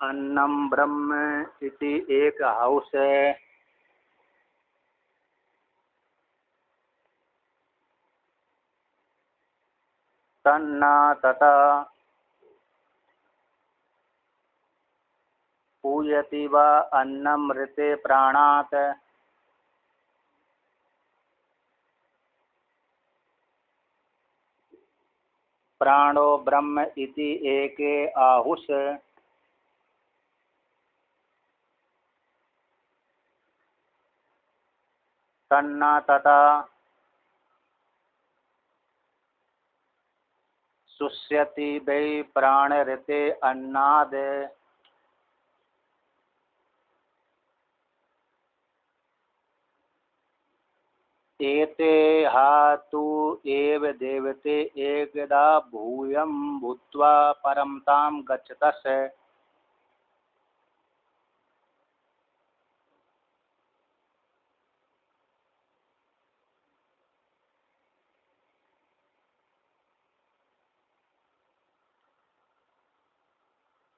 अन्नम ब्रह्म इति एक हाउस है। तन्ना तथा पूयति वा अन्नम ऋते प्राणात्। प्राणो ब्रह्म इति एके आहुष। तन्ना तथा शुष्यति वै प्राणऋते अन्नाद्। एते हा तु एव देवते एकदा भूयं भूत्वा परमतां गच्छतस्।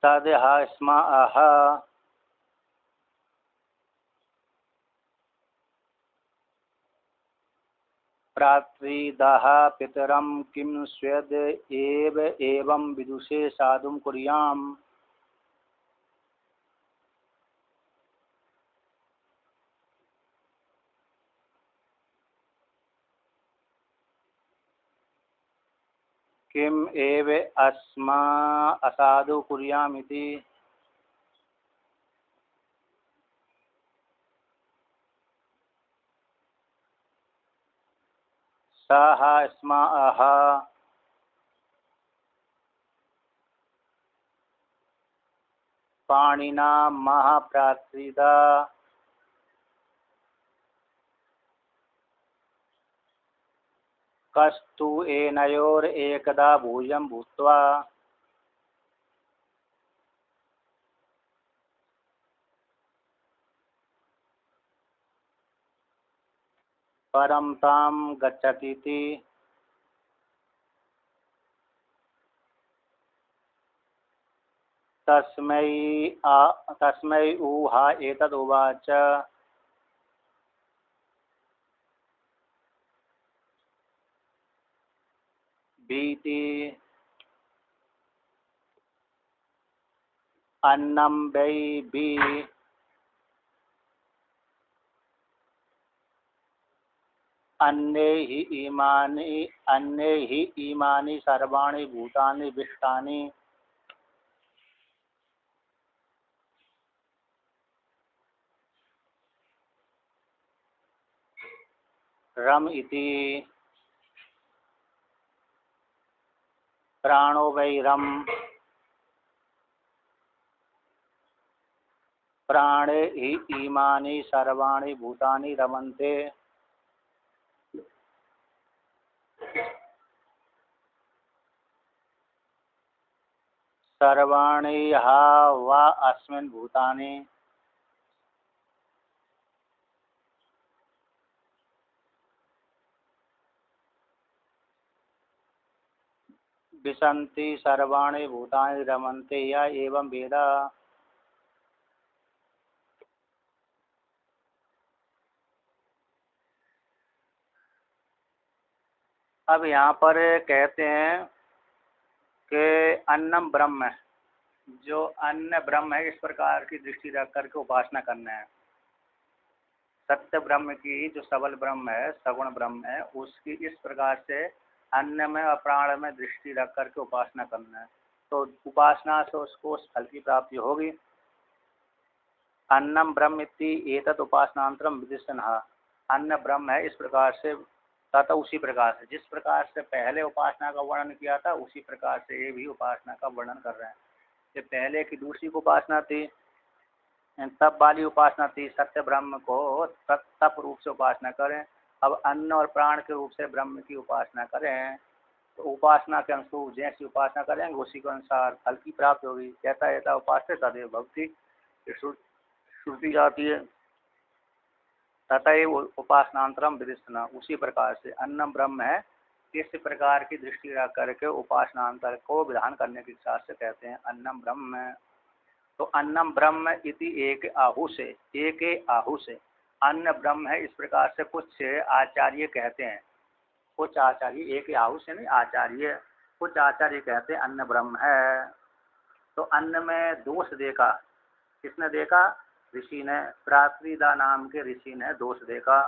तद् हा स्म अह प्रात्रीदः पितरं किं स्वेद एव एवं विदुषे साधुं कुर्याम्। किम एव अस्मा असाधु कुर्यामिति। सः स्म अह पाणिना महाप्रात्रिदा कस्तु एनयोर एकदा भूयं भूत्वा। परमतां गच्छतीति। तस्मै ऊहा एतद् उवाच। भीति अन्नं वै भि अन्ये हि इमानि सर्वाणि भूतानि विष्टानि। रम इति प्राणो वै रम। प्राणे हि इमानि सर्वाणि भूतानि रमन्ते। सर्वाणि हा वा अस्मिन् भूतानि। विशन्ति सर्वाणि भूतानि रमन्ते य एवं वेद। अब यहाँ पर कहते हैं कि अन्नम ब्रह्म, जो अन्न ब्रह्म है इस प्रकार की दृष्टि रख करके उपासना करना है। सत्य ब्रह्म की जो सबल ब्रह्म है, सगुण ब्रह्म है, उसकी इस प्रकार से अन्न में और प्राण में दृष्टि रख करके उपासना करना है। तो उपासना से उसको उस फल की प्राप्ति होगी। अन्नम ब्रह्म इति एतत् उपासनांतरम विदिष्टनः। अन्न ब्रह्म है इस प्रकार से, तथा उसी प्रकार से जिस प्रकार से पहले उपासना का वर्णन किया था उसी प्रकार से ये भी उपासना का वर्णन कर रहे हैं। ये पहले की दूसरी उपासना थी, तप वाली उपासना थी, सत्य ब्रह्म को तप रूप से उपासना करें। अब अन्न और प्राण के रूप से ब्रह्म की उपासना करें। तो उपासना के अनुसार जैसी उपासना करेंगे उसी के अनुसार फल की प्राप्ति होगी। कहता है उपास्य तदेव भक्ति, श्रुति जाती है। तथा उपासनांतरम विदिष्टना, उसी प्रकार से अन्नम ब्रह्म है इस प्रकार की दृष्टि रख करके उपासनांतर को विधान करने के साथ से कहते हैं अन्नम ब्रह्म। तो अन्नम ब्रह्म इति एक आहु से, एक आहु से अन्न ब्रह्म है, इस प्रकार से कुछ आचार्य कहते हैं। कुछ आचार्य, एक आहु से नहीं आचार्य, कुछ आचार्य कहते हैं अन्न ब्रह्म है। तो अन्न में दोष देखा, किसने देखा? ऋषि ने, प्रात्रिदा नाम के ऋषि ने दोष देखा।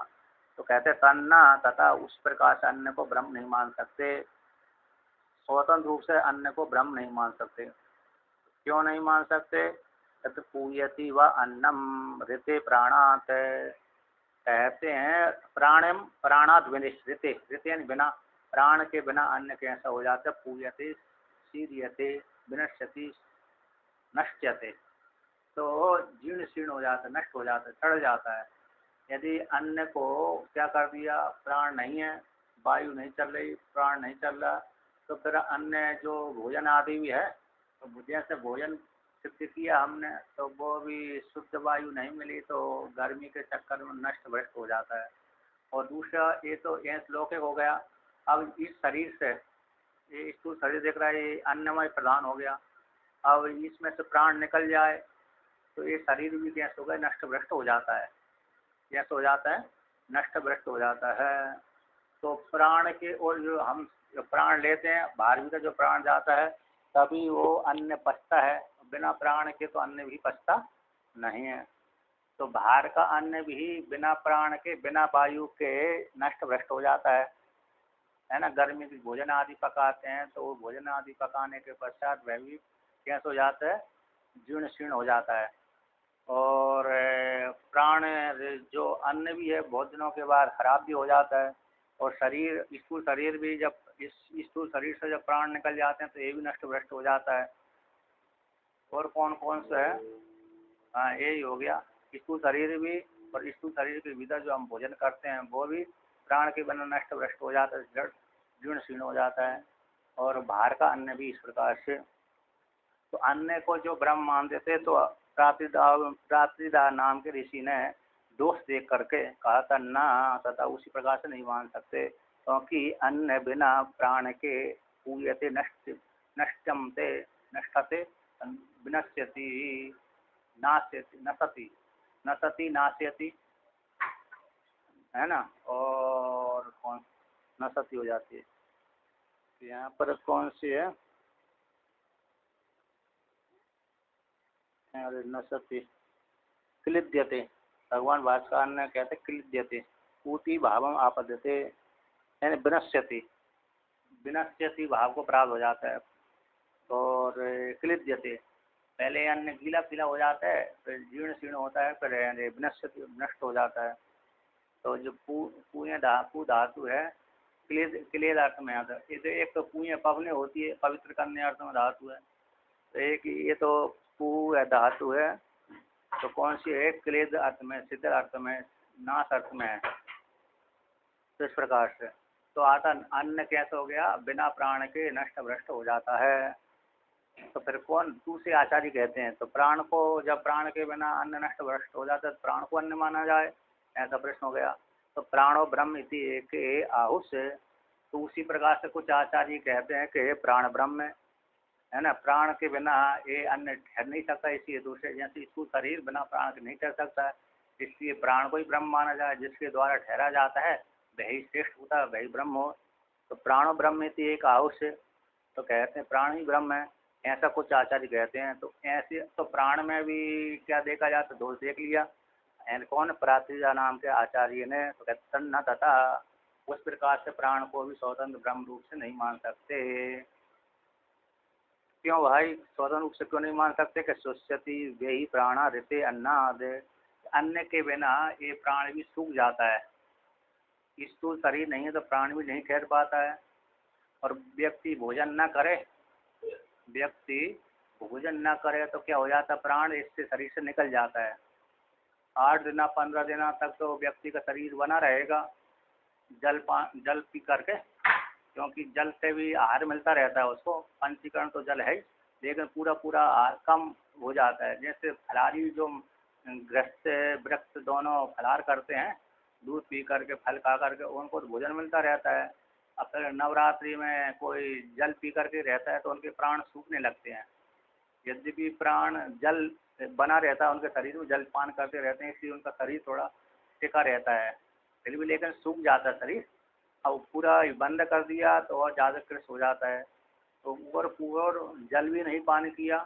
तो कहते तन्ना तथा उस प्रकार से अन्न को ब्रह्म नहीं मान सकते, स्वतंत्र रूप से अन्न को ब्रह्म नहीं मान सकते। क्यों नहीं मान सकते? तत् पूयति व अन्नम ऋते प्राणात, कहते हैं प्राणम प्राणात विनिश्रिते, ऋतेन बिना, प्राण के बिना अन्न कैसा हो जाता है? पूयते शीर्यते विनश्यति नश्यते, तो जीर्ण शीर्ण हो जाता है, नष्ट हो जाता है, सड़ जाता है। यदि अन्न को क्या कर दिया, प्राण नहीं है, वायु नहीं चल रही, प्राण नहीं चल रहा, तो फिर अन्य जो भोजन आदि भी है, तो जैसे भोजन सिद्ध किया हमने, तो वो भी शुद्ध वायु नहीं मिली, तो गर्मी के चक्कर में नष्ट भ्रष्ट हो जाता है। और दूसरा, ये तो ये लौकिक हो गया। अब इस शरीर से, ये स्थूल शरीर देख रहा है, ये अन्नमय प्रधान हो गया। अब इसमें से प्राण निकल जाए तो ये शरीर भी कैसे हो गया? नष्ट भ्रष्ट हो जाता है। कैसे हो जाता है? नष्ट भ्रष्ट हो जाता है। तो प्राण के, और जो हम प्राण लेते हैं, बाहर भी का जो प्राण जाता है तभी वो अन्न पचता है, बिना प्राण के तो अन्न भी पचता नहीं है। तो बाहर का अन्न भी बिना प्राण के, बिना वायु के नष्ट भ्रष्ट हो जाता है ना। गर्मी की भोजन आदि पकाते हैं, तो वो भोजन आदि पकाने के पश्चात वह भी कैसे हो जाता है? जीर्ण शीर्ण हो जाता है। और प्राण, जो अन्न भी है बहुत दिनों के बाद खराब भी हो जाता है। और शरीर, स्थूल शरीर भी, जब इस स्थूल शरीर से जब प्राण निकल जाते हैं तो ये भी नष्ट भ्रष्ट हो जाता है। और कौन कौन सा है? हाँ, यही हो गया स्थूल शरीर भी, और स्थूल शरीर के भीतर जो हम भोजन करते हैं वो भी प्राण के बिना नष्ट भ्रष्ट हो जाता है, जड़ जीर्ण शीर्ण हो जाता है। और बाहर का अन्न भी इस प्रकार से। तो अन्न को जो ब्रह्म मानते थे, तो प्रातिदा नाम के ऋषि ने दोष देख करके कहा था ना तथा उसी प्रकार से नहीं मान सकते, क्योंकि अन्न बिना प्राण के पूयते नष्टमते नष्टते विनश्यति नाश्यति नसति नसति नाश्यति, है ना। और कौन नसति हो जाती है, यहाँ पर कौन सी है? अरे नसति क्लिद्यते, भगवान भास्कर ने कहते क्लिद्यते, ऊति भावम आपद्यते, यानी विनश्यति, विनश्यति भाव को प्राप्त हो जाता है। और क्लिद्यते, पहले अन्न गीला पीला हो जाता है, फिर जीर्ण शीर्ण होता है, फिर विनश्यति नष्ट हो जाता है। तो जो पू धातु है, क्लेद अर्थ में आता है। ये एक तो पूय पवने होती है, पवित्र करने अर्थ में धातु है। तो एक ये तो पू धातु है, तो कौन सी है? क्लेद अर्थ में, सिद्ध अर्थ में, नाश अर्थ में है। तो इस प्रकार से तो आता अन्न कैसे हो गया? बिना प्राण के नष्ट भ्रष्ट हो जाता है। तो फिर कौन दूसरे आचार्य कहते हैं, तो प्राण को, जब प्राण के बिना अन्न नष्ट भ्रष्ट हो जाता है तो प्राण को अन्न माना जाए, ऐसा प्रश्न हो गया। तो प्राणो ब्रह्म इति एक आहुष, तो उसी प्रकार से कुछ आचार्य कहते हैं कि प्राण ब्रह्म है ना, प्राण के बिना ये अन्न ठहर नहीं सकता, इसलिए दूसरे जैसे स्थूल शरीर बिना प्राण के नहीं ठहर सकता है, इसलिए प्राण को ही ब्रह्म माना जाए, जिसके द्वारा ठहरा जाता है वही श्रेष्ठ होता है, वही ब्रह्म हो। तो प्राणो ब्रह्म इति एक आहुष, तो कहते हैं प्राण ही ब्रह्म है, ऐसा कुछ आचार्य कहते हैं। तो ऐसे तो प्राण में भी क्या देखा जाए, तो दोष देख लिया। एंड कौन? प्रातिजा नाम के आचार्य ने, तो कहते न तथा उस प्रकार से प्राण को भी स्वतंत्र ब्रह्म रूप से नहीं मान सकते। क्यों भाई स्वतंत्र रूप से क्यों नहीं मान सकते? कि शुष्यति वे ही प्राणा ऋते अन्नाद, अन्न के बिना ये प्राण भी सूख जाता है। स्थूल शरीर नहीं है तो प्राण भी नहीं ठहर पाता है। और व्यक्ति भोजन न करे, व्यक्ति भोजन न करे तो क्या हो जाता है? प्राण इससे शरीर से निकल जाता है। 8 दिन 15 दिन तक तो व्यक्ति का शरीर बना रहेगा जल पी करके, क्योंकि जल से भी आहार मिलता रहता है उसको, पंचीकरण तो जल है ही, लेकिन पूरा पूरा आहार कम हो जाता है। जैसे फलाहारी जो ग्रस्त वृक्ष दोनों फलाहार करते हैं, दूध पी करके फल खा करके, उनको तो भोजन मिलता रहता है। अब फिर नवरात्रि में कोई जल पी करके रहता है तो उनके प्राण सूखने लगते हैं। यद्यपि प्राण जल बना रहता है उनके शरीर में, जल पान करते रहते हैं, इसलिए उनका शरीर थोड़ा टिका रहता है, फिर भी लेकिन सूख जाता है शरीर। अब पूरा बंद कर दिया तो और ज़्यादा कृष हो जाता है। तो ऊपर पूरा जल भी नहीं पान किया,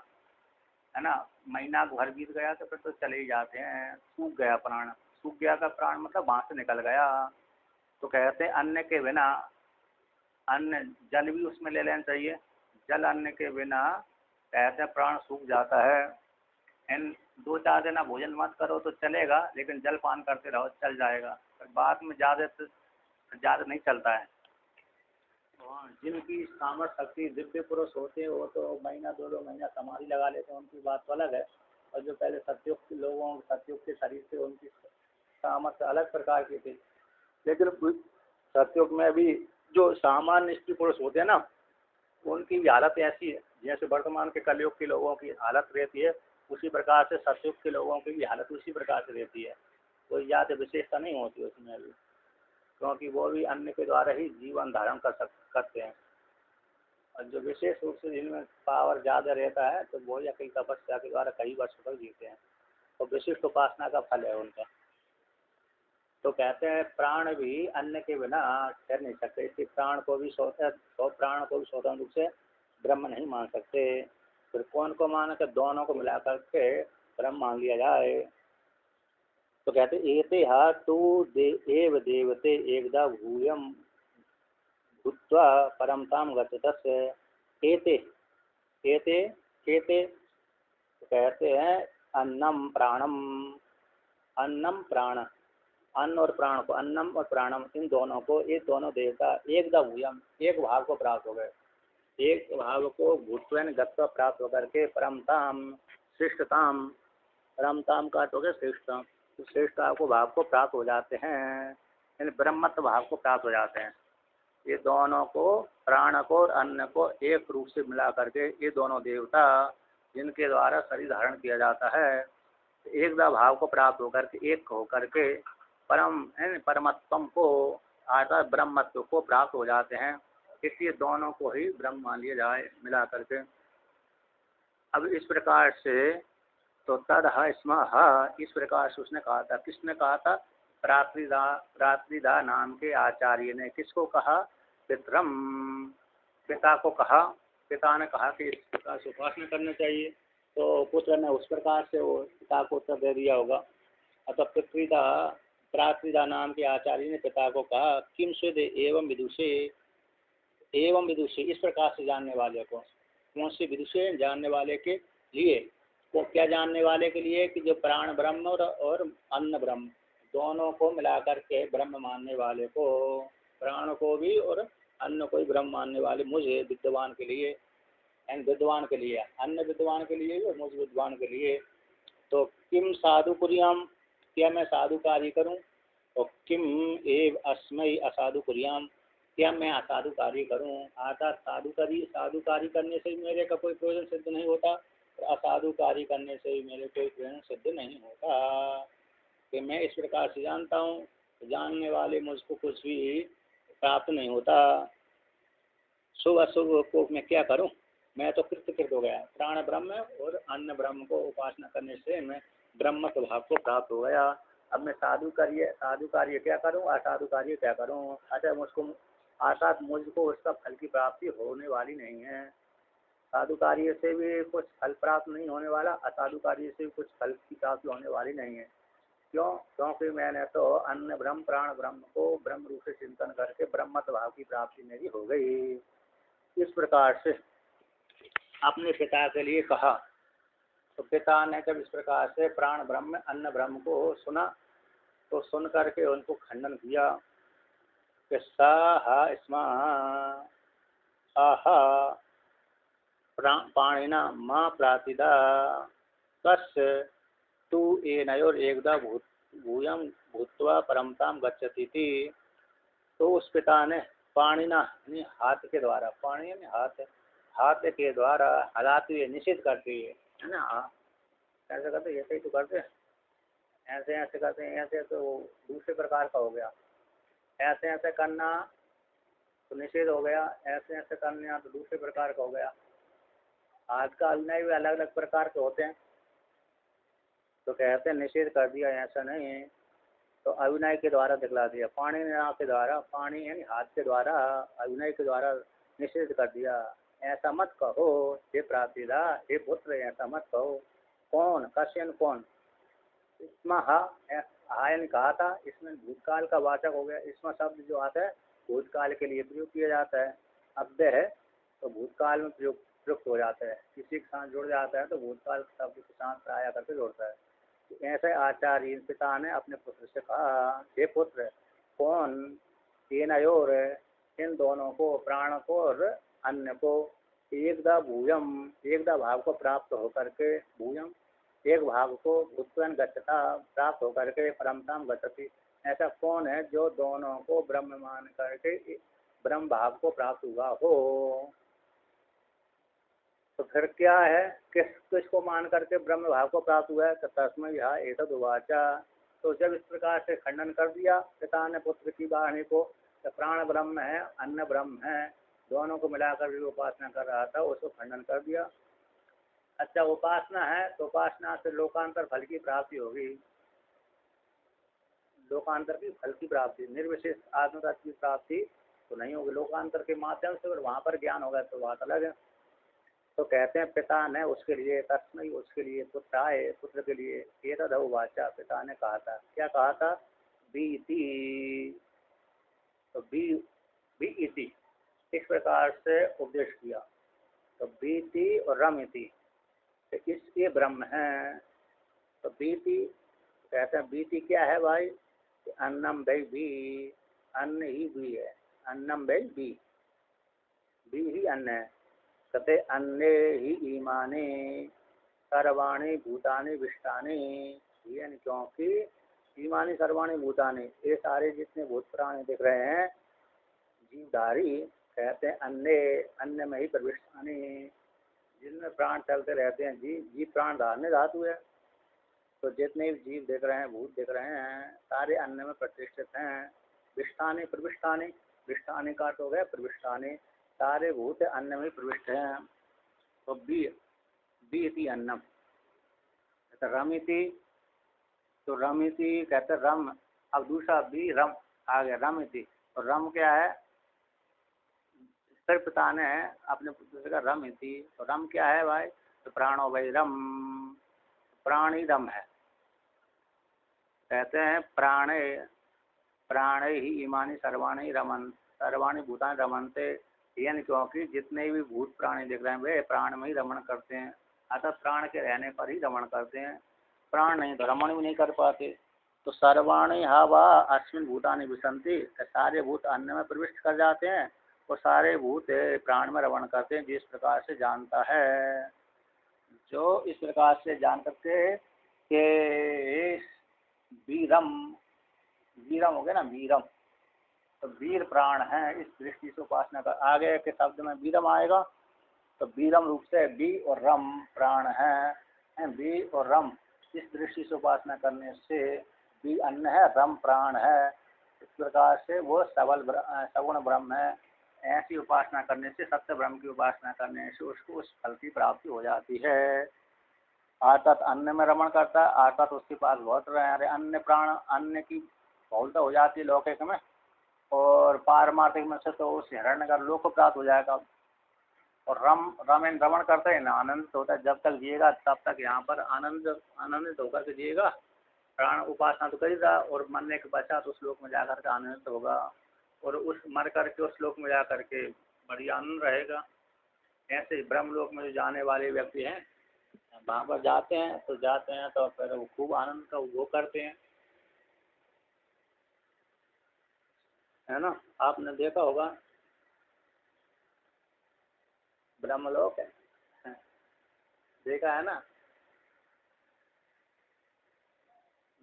है ना, महीना भर बीत गया तो फिर तो चले ही जाते हैं, सूख गया प्राण। सूख गया का प्राण मतलब वहाँ से निकल गया। तो कहते हैं अन्न के बिना, अन्न जल भी उसमें ले लेना चाहिए, जल अन्न के बिना कहते हैं प्राण सूख जाता है। इन 2-4 दिन भोजन मत करो तो चलेगा, लेकिन जल पान करते रहो चल जाएगा, पर बाद में ज़्यादा नहीं चलता है। हाँ, जिनकी सामर्थ्य शक्ति दिव्य पुरुष होते हैं वो तो महीना 2-2 महीना समाधि लगा लेते हैं, उनकी बात तो अलग है। और जो पहले सतयुग के लोगों, सतयुग के शरीर थे, उनकी सामर्थ्य अलग प्रकार की थी। लेकिन सतयुग में भी जो सामान्य स्त्री पुरुष होते हैं ना, उनकी भी हालत ऐसी है जैसे वर्तमान के कलयुग के लोगों की हालत रहती है, उसी प्रकार से सतयुग के लोगों की भी हालत उसी प्रकार से रहती है। कोई ज़्यादा विशेषता नहीं होती उसमें भी, क्योंकि वो भी अन्न के द्वारा ही जीवन धारण करते हैं। और जो विशेष रूप से जिनमें पावर ज़्यादा रहता है तो वो या कई तपस्या के द्वारा कई वर्षों तक जीते हैं, तो विशिष्ट उपासना का फल है उनका। तो कहते हैं प्राण भी अन्न के बिना ठहर नहीं सकते, इसलिए प्राण को भी स्वतंत्र रूप से ब्रह्म नहीं मान सकते। फिर कौन को मान कर दोनों को मिला करके ब्रह्म मान लिया जाए। तो कहते एते हा तु एव देवते एकदा भूयम भूत्वा परमताम गच्छतस्य। एते एते एते तो कहते हैं अन्नम प्राणम, अन्नम प्राण, अन्न और प्राण को, अन्नम और प्राणम, इन दोनों को, ये दोनों देवता एकदा भूयम, एक भाव को प्राप्त हो गए, एक भाव को भूत्वेन गत्वा प्राप्त होकर के परमताम श्रेष्ठताम, परमताम का हो गया श्रेष्ठताम, तो श्रेष्ठता को भाव को प्राप्त हो जाते हैं, यानी ब्रह्मत्व भाव को प्राप्त हो जाते हैं। ये दोनों को, प्राण को और अन्न को एक रूप से मिला करके ये दोनों देवता जिनके द्वारा शरीर धारण किया जाता है, एकदा भाव को प्राप्त होकर के एक होकर के परमत्व को अर्थात ब्रह्मत्व को प्राप्त हो जाते हैं। इसलिए दोनों को ही ब्रह्म मान लिया जाए मिला करके। अब इस प्रकार से तो तद स्म इस प्रकार से उसने कहा था, किसने कहा था, प्रात्रिदा नाम के आचार्य ने। किसको कहा, पितरम, पिता को कहा। पिता ने कहा कि इस प्रकार से उपासना करना चाहिए, तो पुत्र ने उस प्रकार से वो पिता को उत्तर दे दिया होगा। अतः प्रात्रिदा नाम के आचार्य ने पिता को कहा, किम स्वेद एवं विदुषे, एवं विदुषे, इस प्रकार से जानने वाले को, कौन से विदुषे, जानने वाले के लिए, को क्या जानने वाले के लिए कि जो प्राण ब्रह्म और अन्न ब्रह्म दोनों को मिलाकर के ब्रह्म मानने वाले को, प्राण को भी और अन्न को भी ब्रह्म मानने वाले मुझे विद्वान के लिए, विद्वान के लिए, अन्न विद्वान के लिए और मुझ विद्वान के लिए। तो किम साधु कुर्याम, क्या मैं साधु कार्य करूं, और किम एव अस्मय असाधु कुर्याम, क्या मैं असाधु कार्य करूं। अर्थात साधु कार्य करने से मेरे का कोई प्रयोजन सिद्ध नहीं होता, और असाधु कार्य करने से भी मेरे कोई प्रयोजन सिद्ध नहीं होता। कि मैं इस प्रकार से जानता हूँ, जानने वाले मुझको कुछ भी प्राप्त नहीं होता। शुभ अशुभ को मैं क्या करूं, मैं तो कृत हो गया। प्राण ब्रह्म और अन्न ब्रह्म को उपासना करने से मैं ब्रह्मत्व भाव को प्राप्त हो गया। अब मैं साधु कार्य क्या करूं, असाधु कार्य क्या करूं। अच्छा, मुझको उसका फल की प्राप्ति होने वाली नहीं है। साधु कार्य से भी कुछ फल प्राप्त नहीं होने वाला, असाधु कार्य से भी कुछ फल की प्राप्ति होने वाली नहीं है। क्यों, क्योंकि मैंने तो अन्न ब्रह्म प्राण ब्रह्म को ब्रह्म रूप से चिंतन करके ब्रह्मत्व भाव की प्राप्ति मेरी हो गई। इस प्रकार से अपने पिता के लिए कहा। तो पिता ने जब इस प्रकार से प्राण ब्रह्म अन्न ब्रह्म को सुना, तो सुन करके उनको खंडन किया कि सा स्मा आहा पाणिना माँ प्रातिदा तस्य तु एनयोर एकदा भूयम भूत्वा परमताम गच्छति थी। तो उस पिता ने पाणिना हाथ के द्वारा, पाणी यानी हाथ के द्वारा हलाते हुए, निषेध करते हुए, है ना, ऐसे करते, ऐसे ही तो करते, ऐसे ऐसे करते हैं, ऐसे तो दूसरे प्रकार का हो गया। ऐसे ऐसे करना तो निषेध हो गया, ऐसे ऐसे करना तो दूसरे प्रकार का हो गया। हाथ का अभिनय भी अलग अलग प्रकार के होते हैं। तो कहते हैं निषेध कर दिया, ऐसा नहीं है। तो अभिनय के द्वारा दिखला दिया, पाणी के द्वारा, पाणी यानी हाथ के द्वारा, अभिनय के द्वारा निषेध कर दिया। ऐसा मत कहो हे प्रातिदा, हे पुत्र, ऐसा मत कहो। कौन? कश्यन कौन? इसमें हायन कहा था, इसमें भूतकाल का वाचक हो गया। इसमें शब्द जो आता है भूतकाल के लिए प्रयोग किया जाता है। अव्यय है तो भूतकाल में प्रयुक्त हो जाता है। किसी के साथ जुड़ जाता है तो भूतकाल शब्द के साथ आया करके जोड़ता है। तो ऐसे आचार्य पिता ने अपने पुत्र से कहा, हे पुत्र, कौन? तेनयोर, इन दोनों को, प्राण को और अन्य को, एकदा भूयम, एकदा भाव को प्राप्त होकर के, भूयम एक भाव को, भूतन गच्छता प्राप्त होकर के, परमताम गच्छति, ऐसा कौन है जो दोनों को ब्रह्म मान करके ब्रह्म भाव को प्राप्त हुआ हो? तो फिर क्या है, किसको मान करके ब्रह्म भाव को प्राप्त हुआ है? तो तस्मै यह एतद् उवाचा। तो जब इस प्रकार से खंडन कर दिया पिता ने पुत्र की वाणी को, तो प्राण ब्रह्म है, अन्न ब्रह्म है, दोनों को मिलाकर भी उपासना कर रहा था, उसको खंडन कर दिया। अच्छा, उपासना है तो उपासना से लोकांतर फल की प्राप्ति होगी, लोकांतर की फल की प्राप्ति, निर्विशेष आत्मतत्व की प्राप्ति तो नहीं होगी। लोकांतर के माध्यम से अगर वहाँ पर ज्ञान होगा तो बात अलग है। तो कहते हैं पिता ने उसके लिए, तस्मै उसके लिए, पुत्र आए, पुत्र के लिए, एतद् उवाचा, पिता ने कहा था। क्या कहा था? बीति, तो बी इति, इस प्रकार से उपदेश किया। तो बीति और रमिति, तो इसके ब्रह्म है। तो बीति कहते हैं, बीति क्या है भाई? अन्नम वै भी, अन्न ही भी है, अन्नम वै भी ही अन्न है। कहते अन्ने ही ईमाने सर्वाणी भूतानि विष्टानि, यानी क्योंकि ईमानी सर्वाणी भूतानि, ये सारे जितने भूत प्राणी दिख रहे हैं जीवधारी, कहते हैं अन्ने, अन्न में ही प्रविष्टानि, जिनमें प्राण चलते रहते हैं, जीव प्राण धारने धातु है। तो जितने भी जीव देख रहे हैं, भूत देख रहे हैं, सारे अन्न में प्रतिष्ठित हैं। विष्टानि प्रविष्टानि, विष्टानि का तो हो गया प्रविष्टानि, सारे भूत अन्न में प्रविष्ट हैं। तो बी इति अन्नम, रमिति, तो रमिति कहते रम, अब दूसरा बी रम आ गया, रमिति। और रम क्या है? फिर पिता ने अपने पुत्र से कहा रमिति। तो रम क्या है भाई? तो प्राणो वै रम, प्राण ही रम है। कहते हैं प्राणे, प्राणे ही इमानी सर्वाणी रमन, सर्वाणी भूतानि रमनते, यानी क्योंकि जितने भी भूत प्राणी दिख रहे हैं वे प्राण में ही रमण करते हैं, अतः प्राण के रहने पर ही रमण करते हैं, प्राण नहीं तो रमण भी नहीं कर पाते। तो सर्वाणी हवा अस्मिन भूतानि विसंति, सारे भूत अन्न में प्रविष्ट कर जाते हैं और सारे भूत प्राण में रमण करते हैं। जिस प्रकार से जानता है, जो इस प्रकार से जान करके के वीरम, वीरम हो गया ना, वीरम, तो वीर प्राण है, इस दृष्टि से उपासना कर। आगे के शब्द में वीरम आएगा, तो वीरम रूप से बी और रम प्राण है, बी और रम, इस दृष्टि से उपासना करने से बी अन्न है, रम प्राण है, इस प्रकार से वो सगुण ब्रह्म है। ऐसी उपासना करने से, सत्य ब्रह्म की उपासना करने से उसको उस फल की प्राप्ति हो जाती है। अर्थात अन्न में रमण करता है, अर्थात उसके पास बहुत रहे अन्य प्राण, अन्न की बहुलता हो जाती है लौकिक में, और पारमार्थिक में से तो उस हिरण्य का लोक को प्राप्त हो जाएगा। और रमण करते हैं ना, आनंदित होता है, जब तक जिएगा तब तक यहाँ पर आनंदित होकर के जिएगा। प्राण उपासना तो करेगा और मरने के पश्चात उस लोक में जाकर के आनंदित होगा, और उस मर करके उस लोक में जा करके बढ़िया आनंद रहेगा। ऐसे ब्रह्मलोक में जो जाने वाले व्यक्ति हैं वहाँ पर जाते हैं तो फिर वो खूब आनंद का उपभोग करते हैं, है ना। आपने देखा होगा ब्रह्मलोक है, देखा है ना?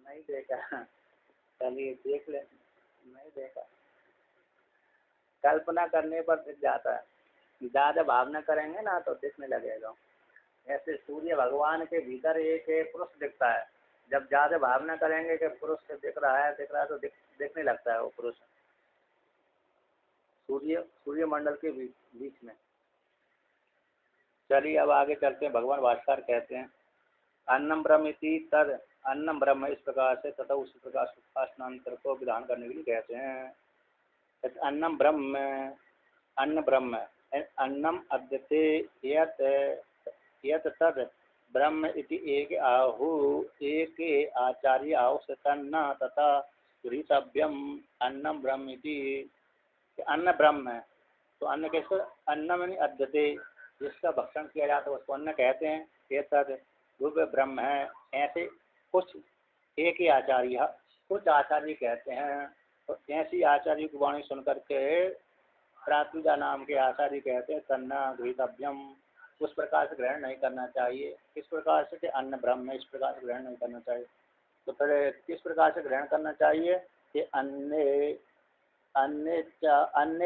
नहीं देखा? चलिए देख ले, नहीं देखा। कल्पना करने पर दिख जाता है, ज़्यादा भावना करेंगे ना तो दिखने लगेगा। ऐसे सूर्य भगवान के भीतर एक पुरुष दिखता है, जब ज़्यादा भावना करेंगे कि पुरुष से दिख रहा है तो दिखने लगता है वो पुरुष। सूर्य मंडल के बीच में चलिए अब आगे चलते हैं। भगवान भास्कर कहते हैं अन्नम ब्रह्म इति तद अन्नम ब्रह्म इस प्रकार से तथा उसी प्रकार से उपासनांतर को विधान करने के लिए कहते हैं। अन्नम ब्रह्म अन्न ब्रह्म अन्नम अद्यते यत यत तद ब्रह्म इति एक आहु एक आचार्य आहु से तन्न तथा गृहीतव्यम अन्नम ब्रह्म इति। अन्न ब्रह्म है तो अन्न कैसे अन्न में अद्यते जिसका भक्षण किया जाता है उसको अन्न कहते हैं। ये तद रूप ब्रह्म है ऐसे कुछ एक ही आचार्य कुछ आचार्य कहते हैं। तो ऐसी आचार्य की वाणी सुन करके प्रातुजा नाम के आचार्य कहते हैं तन्ना गृहीतव्यम उस प्रकार से ग्रहण नहीं करना चाहिए। किस प्रकार से कि अन्न ब्रह्म है इस प्रकार से ग्रहण नहीं करना चाहिए। तो फिर किस प्रकार से ग्रहण करना चाहिए कि अन्य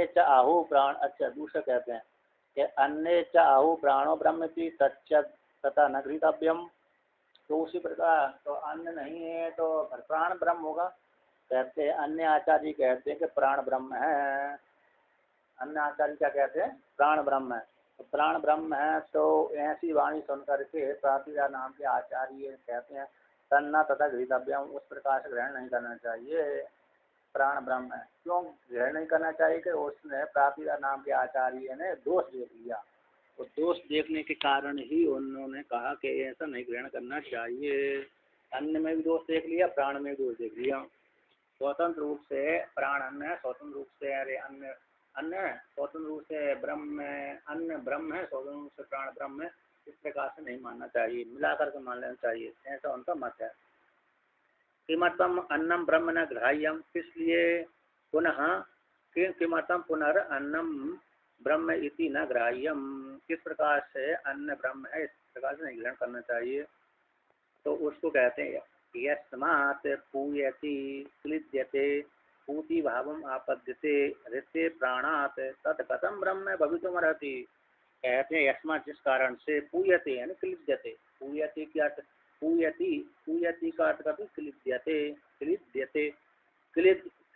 च आहु प्राण। अच्छा दूसरा कहते हैं कि अन्य च आहु प्राणो ब्रह्म की तच्च तथा न गृहीतव्यम। तो उसी प्रकार तो अन्न नहीं है तो प्राण ब्रह्म होगा। कहते हैं अन्य आचार्य कहते हैं कि प्राण ब्रह्म है। अन्य आचार्य क्या कहते हैं प्राण ब्रह्म है। तो प्राण ब्रह्म है तो ऐसी वाणी सुन करके प्रातिजा नाम के आचार्य कहते हैं तन्ना तथा गृहीतव्यम उस प्रकार से ग्रहण नहीं करना चाहिए। प्राण ब्रह्म है क्यों ग्रहण नहीं करना चाहिए कि उसने प्रातिजा नाम के आचार्य ने दोष देख लिया। तो दोष देखने के कारण ही उन्होंने कहा कि ऐसा नहीं ग्रहण करना चाहिए। अन्न में भी दोष देख लिया प्राण में भी दोष देख लिया। स्वतंत्र रूप से प्राण अन्न है स्वतंत्र रूप से अरे अन्न अन्न है स्वतंत्र रूप से ब्रह्म है अन्न ब्रह्म है स्वतंत्र रूप से प्राण ब्रह्म है। इस प्रकार से नहीं मानना चाहिए मिलाकर के मान लेना चाहिए ऐसा उनका मत है। किमर्थम अन्नम ब्रह्म न ग्राह्यम इसलिए पुनः किमर्थम पुनरअन्नम ब्रह्म इति न ग्राह्यम किस प्रकार से अन्न ब्रह्म है इस प्रकार से नहीं ग्रहण करना चाहिए। तो उसको कहते हैं यस्मात् पूयति क्लिद्यते पूति भावम आपद्यते ऋते प्राणात् तत् कथम ब्रह्म भवितुमर्हति। कहते हैं यस्मात् जिस कारण से पूयते यानी क्लिद्यते पूयति क्या पूयति का अर्थ करते क्लिद्यते क्लिद्यते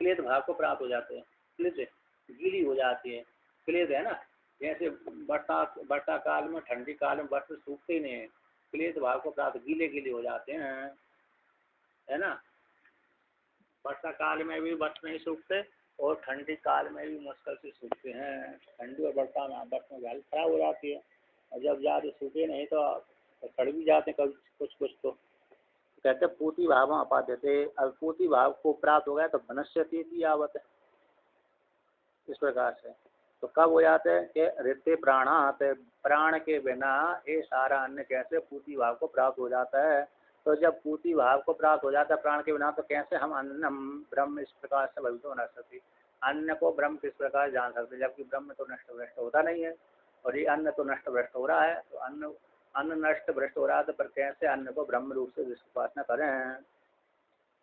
क्लेद भाव को प्राप्त हो जाते हैं। क्लिद गीली हो जाती है क्लेद है ना जैसे वर्षा काल में ठंडी काल में वस्त्र सूखते ही नहीं है क्लेद भाव को प्राप्त गीले गीले हो जाते हैं है ना। वर्षा काल में भी वस्त्र नहीं सूखते और ठंडी काल में भी मुश्किल से सूखते हैं। ठंडी और वर्षा में वस्त्र में हालत खराब हो जाती है और जब ज़्यादा सूखे नहीं तो सड़ भी जाते हैं कभी कुछ तो कहते पूति भाव अपा देते। अब पूति भाव को प्राप्त हो गया तो वनस्यति की आवत है इस प्रकार से। तो कब हो जाते हैं कि ऋते प्राणात प्राण के बिना ये सारा अन्न कैसे पूति भाव को प्राप्त हो जाता है। तो जब पूति भाव को प्राप्त हो जाता है प्राण के बिना तो कैसे हम अन्नम ब्रह्म इस प्रकार से भविष्य न सकती अन्न को ब्रह्म किस प्रकार जान सकते जबकि ब्रह्म तो नष्ट भ्रष्ट होता नहीं है और ये अन्न तो नष्ट भ्रष्ट हो रहा है। तो अन्न नष्ट भ्रष्ट हो रहा है तो पर कैसे अन्न को ब्रह्म रूप से उपासना करें।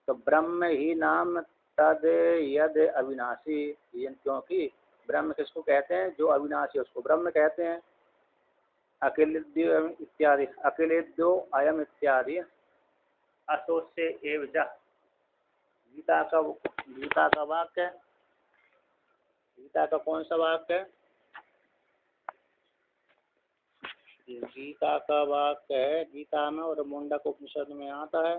तो ब्रह्म ही नाम तद यद अविनाशी क्योंकि ब्रह्म किसको कहते हैं जो अविनाशी उसको ब्रह्म कहते हैं। अखिलेद्यो इत्यादि अखिलेद्यो अयम इत्यादि असोस्य एव च गीता का वाक्य गीता का कौन सा वाक्य है गीता का वाक्य है गीता में और मुंडक उपनिषद में आता है।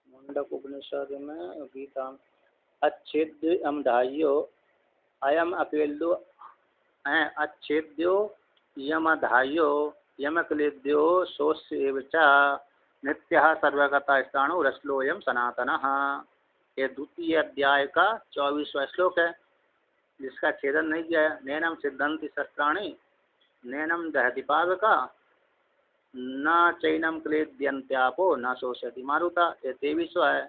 मुंडक उपनिषद में गीता में अच्छेद्य अमधायो अयम अकेल्यो अच्छेद्यो यमधायो यमक्लेद्यो सोस्येव च नित्यः सर्वगता स्थाणु रसलोयम सनातनः। ये द्वितीय अध्याय का 24वां श्लोक है जिसका छेदन नहीं किया है। नैनम सिद्धंति शस्त्राणि नैनम दहति पावका न चैनम क्लेद्यन्त्यापो न शोषयति मारुता। ये 23वां है।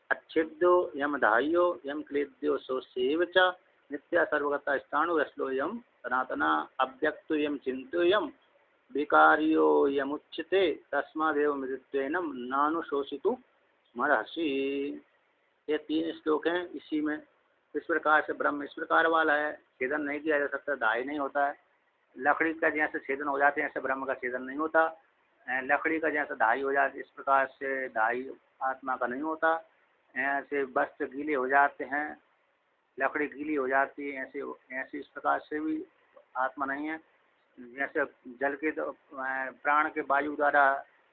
अच्छेद्यो यमधायो यम क्लेद्यो सोस्येव च नित्य सर्वगता स्थाणु रसलोयम सनातना अव्यक्तो यम चिंतोयम विकार्यो यमुच्यते तस्मादेव मृत्वेनम नानुशोषितु मरहसि। ये 3 श्लोक हैं इसी में। इस प्रकार से ब्रह्म इस प्रकार वाला है छेदन नहीं किया जा सकता दाई नहीं होता है। लकड़ी का जैसे छेदन हो जाते हैं ऐसे ब्रह्म का छेदन नहीं होता। लकड़ी का जैसे धाई हो जाती इस प्रकार से धाई आत्मा का नहीं होता। ऐसे वस्त्र गीले हो जाते हैं लकड़ी गीली हो जाती है ऐसे ऐसे इस प्रकार से भी आत्मा नहीं है। जैसे जल के प्राण के वायु द्वारा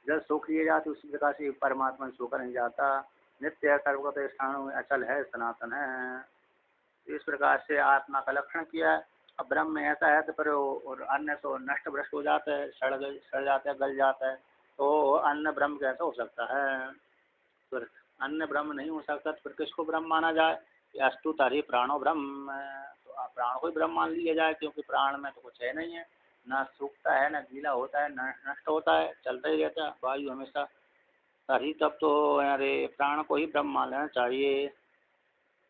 जल सोख लिए जाते, उसी प्रकार से परमात्मा सोखा नहीं जाता। नित्य है, सर्वगत स्थानों में अचल है, सनातन है। इस प्रकार से आत्मा का लक्षण किया है। अब ब्रह्म में ऐसा है तो फिर और अन्य तो नष्ट भ्रष्ट हो जाता है, सड़ जाता है, गल जाता है। तो अन्य ब्रह्म कैसा हो सकता है? फिर अन्य ब्रह्म नहीं हो सकता, तो फिर किसको ब्रह्म माना जाए? अस्तु तरी प्राणो ब्रह्म। तो प्राण को ही ब्रह्म मान लिया जाए, क्योंकि प्राण में तो कुछ है नहीं है, ना सूखता है, ना गीला होता है, ना नष्ट होता है, चलता ही रहता है वायु हमेशा। तभी तब तो अरे प्राण को ही ब्रह्म मान लेना चाहिए।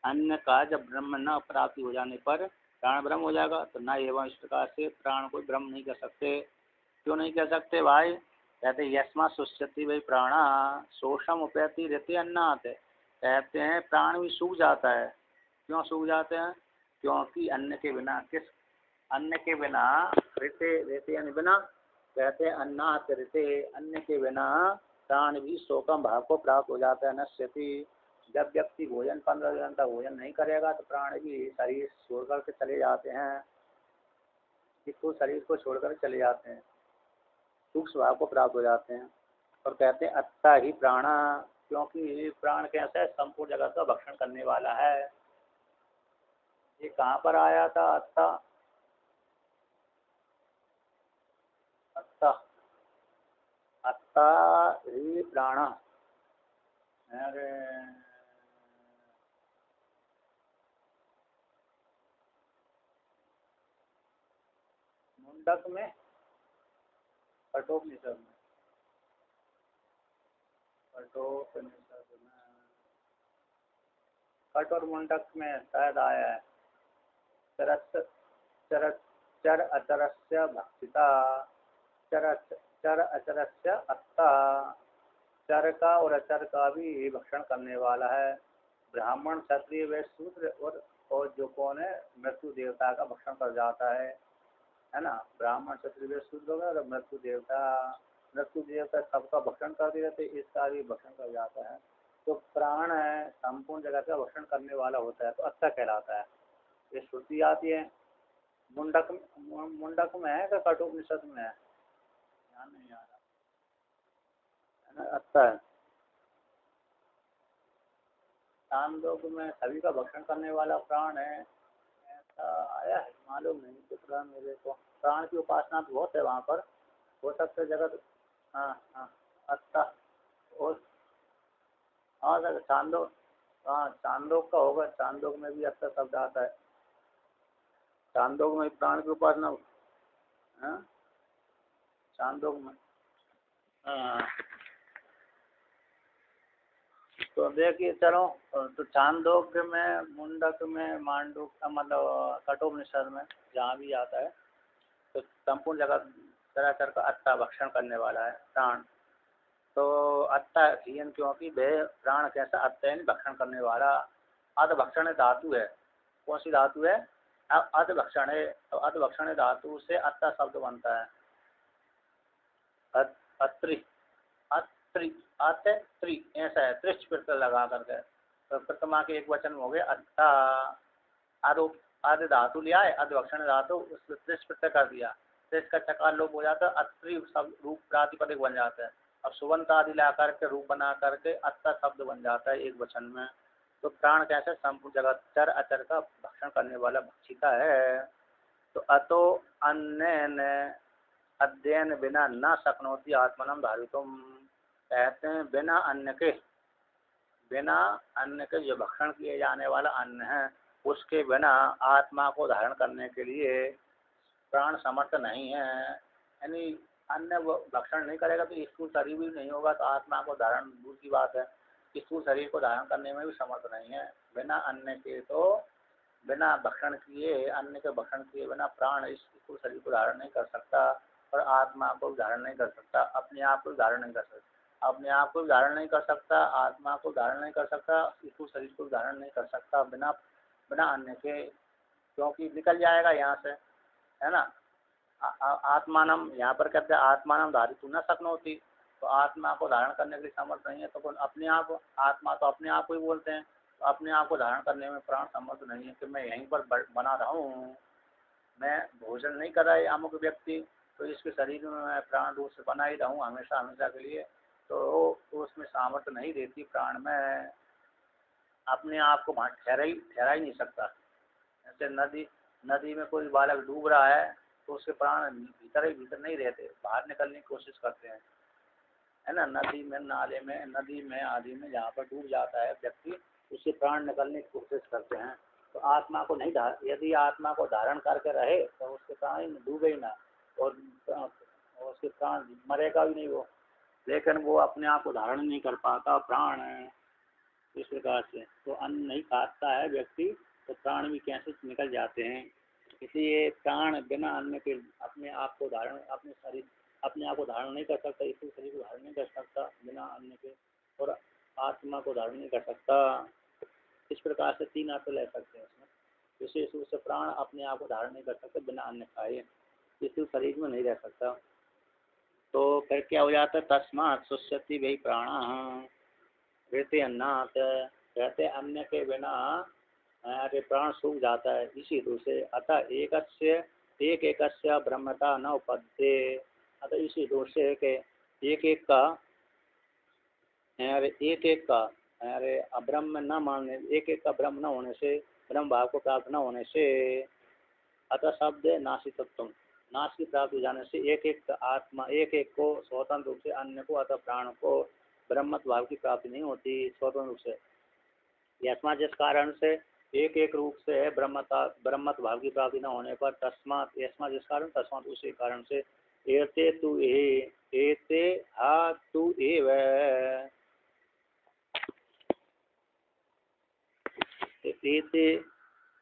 अन्य का जब ब्रह्म न प्राप्ति हो जाने पर प्राण ब्रह्म हो जाएगा, तो न एवं इस प्रकार से प्राण को ब्रह्म नहीं कह सकते। क्यों नहीं कह सकते भाई? कहते यस्मा सुष्यति वही प्राणा शोषम उपैति रहते अन्नात। कहते हैं प्राण भी सूख जाता है। क्यों सूख जाते हैं? क्योंकि अन्न के बिना किस अन्न के बिना रहते रहते यानी बिना, कहते हैं अन्नात रहते, अन्न के बिना प्राण भी शोकम भाव को प्राप्त हो जाता है, नश्यति। जब व्यक्ति भोजन 15 दिन तक भोजन नहीं करेगा तो प्राण भी शरीर छोड़ कर के चले जाते हैं, इसको शरीर को छोड़कर चले जाते हैं, सूक्ष्म भाव को प्राप्त हो जाते हैं। और कहते हैं अत्ता ही प्राणा, क्योंकि प्राण कैसा है? संपूर्ण जगत का भक्षण करने वाला है। ये कहाँ पर आया था अत्ता? अत्ता अत्ता ही प्राणा। अरे मुंडक में, कठोपनिषद में, कठोपनिषद में, कठ और मुंडक में शायद आया है। चरस चर चर अचरस्य भक्षिता, चर चर अचरस्य अत्ता। चर का और अचर का भी भक्षण करने वाला है। ब्राह्मण क्षत्रिय वैश्य शूद्र और जो कौन है मृत्यु देवता का भक्षण कर जाता है ना। ब्राह्मण क्षत्रिय वैश्य शूद्र और मृत्यु देवता सबका भक्षण करते रहते, इसका भी भक्षण कर जाता है। तो प्राण है संपूर्ण जगत का भक्षण करने वाला होता है, तो अच्छा कहलाता है। ये श्रुति आती है। मुंडक में है कि कठोपनिषद में है? ध्यान नहीं आ रहा है ना। अच्छा है। छांदोग में सभी का भक्षण करने वाला प्राण है, ऐसा आया है, मालूम नहीं दिख रहा मेरे को। प्राण की उपासना तो बहुत है वहाँ पर, हो सकता है जगत। हाँ हाँ। अच्छा। और हाँ सर चांदोग, हाँ चांदोग का होगा, चांदोग में भी अच्छा शब्द आता है। चांदोग में प्राण की उपासना। हाँ चांदोग में। हाँ तो देखिए चलो, तो चांदोग में, मुंडक में, मांडूक मतलब कठोपनिषद में जहाँ भी आता है, तो संपूर्ण जगत चराचर का अत्ता भक्षण करने वाला है प्राण। तो अत्ता हियन, क्योंकि वह प्राण कैसा अत्ययन भक्षण करने वाला। अधभक्षण धातु है। कौन सी धातु है? अधभक्षण है। तो अधभक्षण धातु से अत्ता शब्द बनता है। अत्रि अत्रि अत्रि ऐसा है, त्रिश प्रत्यय लगा करके, तो प्रथमा के एक वचन में हो गया अत्ता। आरोप आदि धातु लिया है, अधभक्षण धातु उसको त्रिश प्रत्यय कर दिया, तो इसका चकार लोप हो जाता है, अत्रि सब रूप प्रातिपदिक बन जाता है। अब सुबंत आदि ला करके रूप बना करके अत्ता शब्द बन जाता है एक वचन में। तो प्राण कैसे? संपूर्ण जगत चर अचर का भक्षण करने वाला भक्षिता है। तो अतो अन्य अध्ययन बिना न शक्नोति आत्मनम धारितुम। कहते हैं बिना अन्न के जो भक्षण किए जाने वाला अन्न है, उसके बिना आत्मा को धारण करने के लिए प्राण समर्थ नहीं है। यानी अन्न वो भक्षण नहीं करेगा तो स्थूल शरीर भी नहीं होगा, तो आत्मा को धारण दूर की बात है, स्थूल शरीर को धारण करने में भी समर्थ नहीं है। बिना अन्न के, तो बिना भक्षण किए, अन्न के भक्षण किए बिना प्राण इस स्थूल शरीर को धारण नहीं कर सकता, और आत्मा को धारण नहीं कर सकता, अपने आप को धारण नहीं कर सकता, अपने आप को धारण नहीं कर सकता, आत्मा को धारण नहीं कर सकता, स्थूल शरीर को धारण नहीं कर सकता बिना बिना अन्न के, क्योंकि निकल जाएगा यहाँ से, है ना। आत्मानम यहाँ पर कहते हैं आत्मानम धारितुं न शक्नोति, तो आत्मा को धारण करने के लिए समर्थ नहीं है। तो अपने आप, आत्मा तो अपने आप को ही बोलते हैं, तो अपने आप को धारण करने में प्राण समर्थ नहीं है कि मैं यहीं पर बना रहा हूँ, मैं भोजन नहीं कर रहा है अमुक व्यक्ति, तो इसके शरीर में मैं प्राण रूप से बना ही रहूँ हमेशा हमेशा के लिए, तो उसमें सामर्थ्य नहीं देती प्राण में, अपने आप को वहाँ ठहरा ही नहीं सकता। जैसे नदी नदी में कोई बालक डूब रहा है तो उसके प्राण भीतर ही भीतर नहीं रहते, बाहर निकलने की कोशिश करते हैं, है ना। नदी में, नाले में, नदी में आदि में जहाँ पर डूब जाता है व्यक्ति, उससे प्राण निकलने की कोशिश करते हैं। तो आत्मा को नहीं यदि आत्मा को धारण करके रहे तो उसके प्राण डूबे ही ना, और उसके प्राण मरेगा भी नहीं वो, लेकिन वो अपने आप को धारण नहीं कर पाता प्राण इस प्रकार से। तो अन्न नहीं खाता है व्यक्ति तो प्राण भी कैसे निकल जाते हैं। इसलिए प्राण बिना अन्न के अपने आप को धारण, अपने शरीर अपने आप को धारण नहीं कर सकता, इसी शरीर को धारण नहीं कर सकता बिना अन्न के, और आत्मा को धारण नहीं कर सकता। इस प्रकार से तीन अर्थ ले सकते हैं उसमें। विशेष रूप से प्राण अपने आप को धारण नहीं कर सकता बिना अन्न खाए, इसी शरीर में नहीं रह सकता। तो फिर क्या हो जाता है, तस्मात् शुष्यति वही प्राण रहते अन्नात, कहते अन्न के बिना अरे प्राण सूख जाता है इसी रूप से। अतः एक एकस्य ब्रह्मता न उपद्ये, अतः इसी रूप से के एक एक का अरे एक एक का अरे अब्रह्म न मानने, एक एक का ब्रह्म न होने से, ब्रह्म भाव को प्राप्त न होने से, अतः शब्द नासित्व, नाश की प्राप्त हो जाने से एक एक आत्मा, एक एक को स्वतंत्र रूप से, अन्य को अतः प्राण को ब्रह्मत्व भाव की प्राप्ति नहीं होती स्वतंत्र रूप से। यस्मा जिस कारण से एक एक रूप से ब्रह्मत्व भाव की प्राप्ति न होने पर, तस्मात यस्मा जिस कारण, तस्मात उसी कारण से, एते तु एते हा तु एव, एते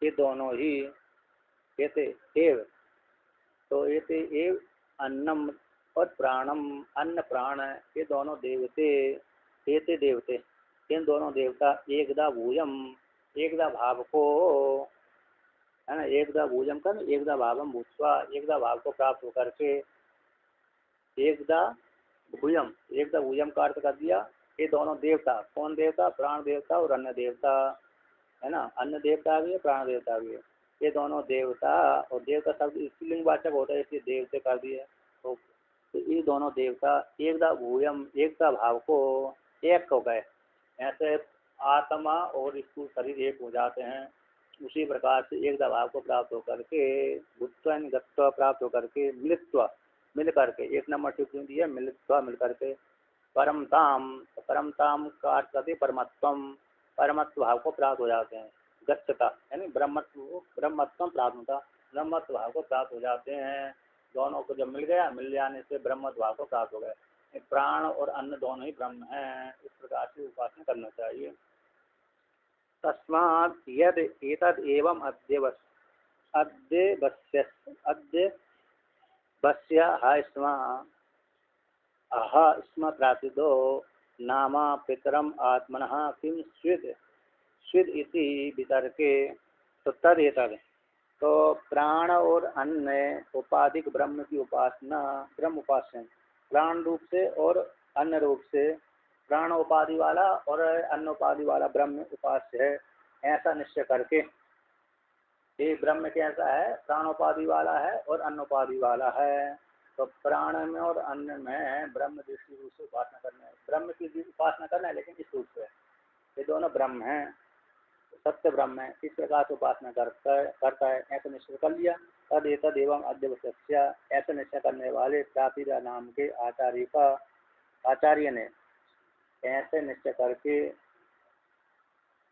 ये दोनों ही, एते एव, तो एते एव अन्नम और प्राणम, अन्न प्राण ये दोनों देवते, एते देवते इन दोनों देवता एकदा भूयम, एकदा भाव को, है ना, एकदा भूजम कर एकदा भावम भूतवा, एकदा भाव को प्राप्त होकर के, एकदा भूयम का अर्थ कर दिया। ये दोनों देवता, कौन देवता, प्राण देवता और अन्न देवता, है ना, अन्न देवता भी है प्राण देवता भी है। ये दोनों देवता, और देवता शब्द स्त्रीलिंगवाचक होता है इसलिए देवते कर दिए। तो ये दोनों देवता एकदा भूयम, एकता भाव को एक हो गए, ऐसे आत्मा और स्थूल शरीर एक हो जाते हैं। उसी प्रकार से एकदा भाव को प्राप्त होकर के, भूत्व गत्व प्राप्त होकर के, मिलित्व मिल करके, एक नंबर टिप्पणी दी है, मिलित्व मिल करके, परमताम, परमताम का अर्थ करते परमत्वम, परमत्व भाव को प्राप्त हो जाते हैं। गच्छता यानी ब्रह्मत्वम प्राप्त होता, ब्रह्मत्व भाव को प्राप्त हो जाते हैं। दोनों को जब मिल गया, मिल जाने से ब्रह्मत्व भाव को प्राप्त हो गए। प्राण और अन्न दोनों ही ब्रह्म हैं, इस प्रकार से उपासना करना चाहिए। तस्मात् यद एतद् एवं अद्य स्म प्रातिदो नाम पितरम आत्मनः किम स्विद इति वितर्के, तो तद एतद्, तो प्राण और अन्न उपाधिक ब्रह्म की उपासना, ब्रह्म उपासना प्राण रूप से और अन्न रूप से, प्राण उपाधि वाला और अन्न उपाधि वाला ब्रह्म उपास्य है, ऐसा निश्चय करके। ये ब्रह्म कैसा है, प्राणोपाधि वाला है और अन्नोपाधि वाला है। तो प्राण में और अन्न में ब्रह्म दृष्टि रूप से उपासना करना है, ब्रह्म की उपासना करना है, लेकिन इस रूप से ये दोनों ब्रह्म हैं, सत्य ब्रह्म है, इस प्रकार से उपासना करता है ऐसा निश्चय कर लिया। तद एतद् एवं अद्यवश्य, ऐसा निश्चय करने वाले प्रातिदा नाम के आचार्य ने ऐसे निश्चय करके,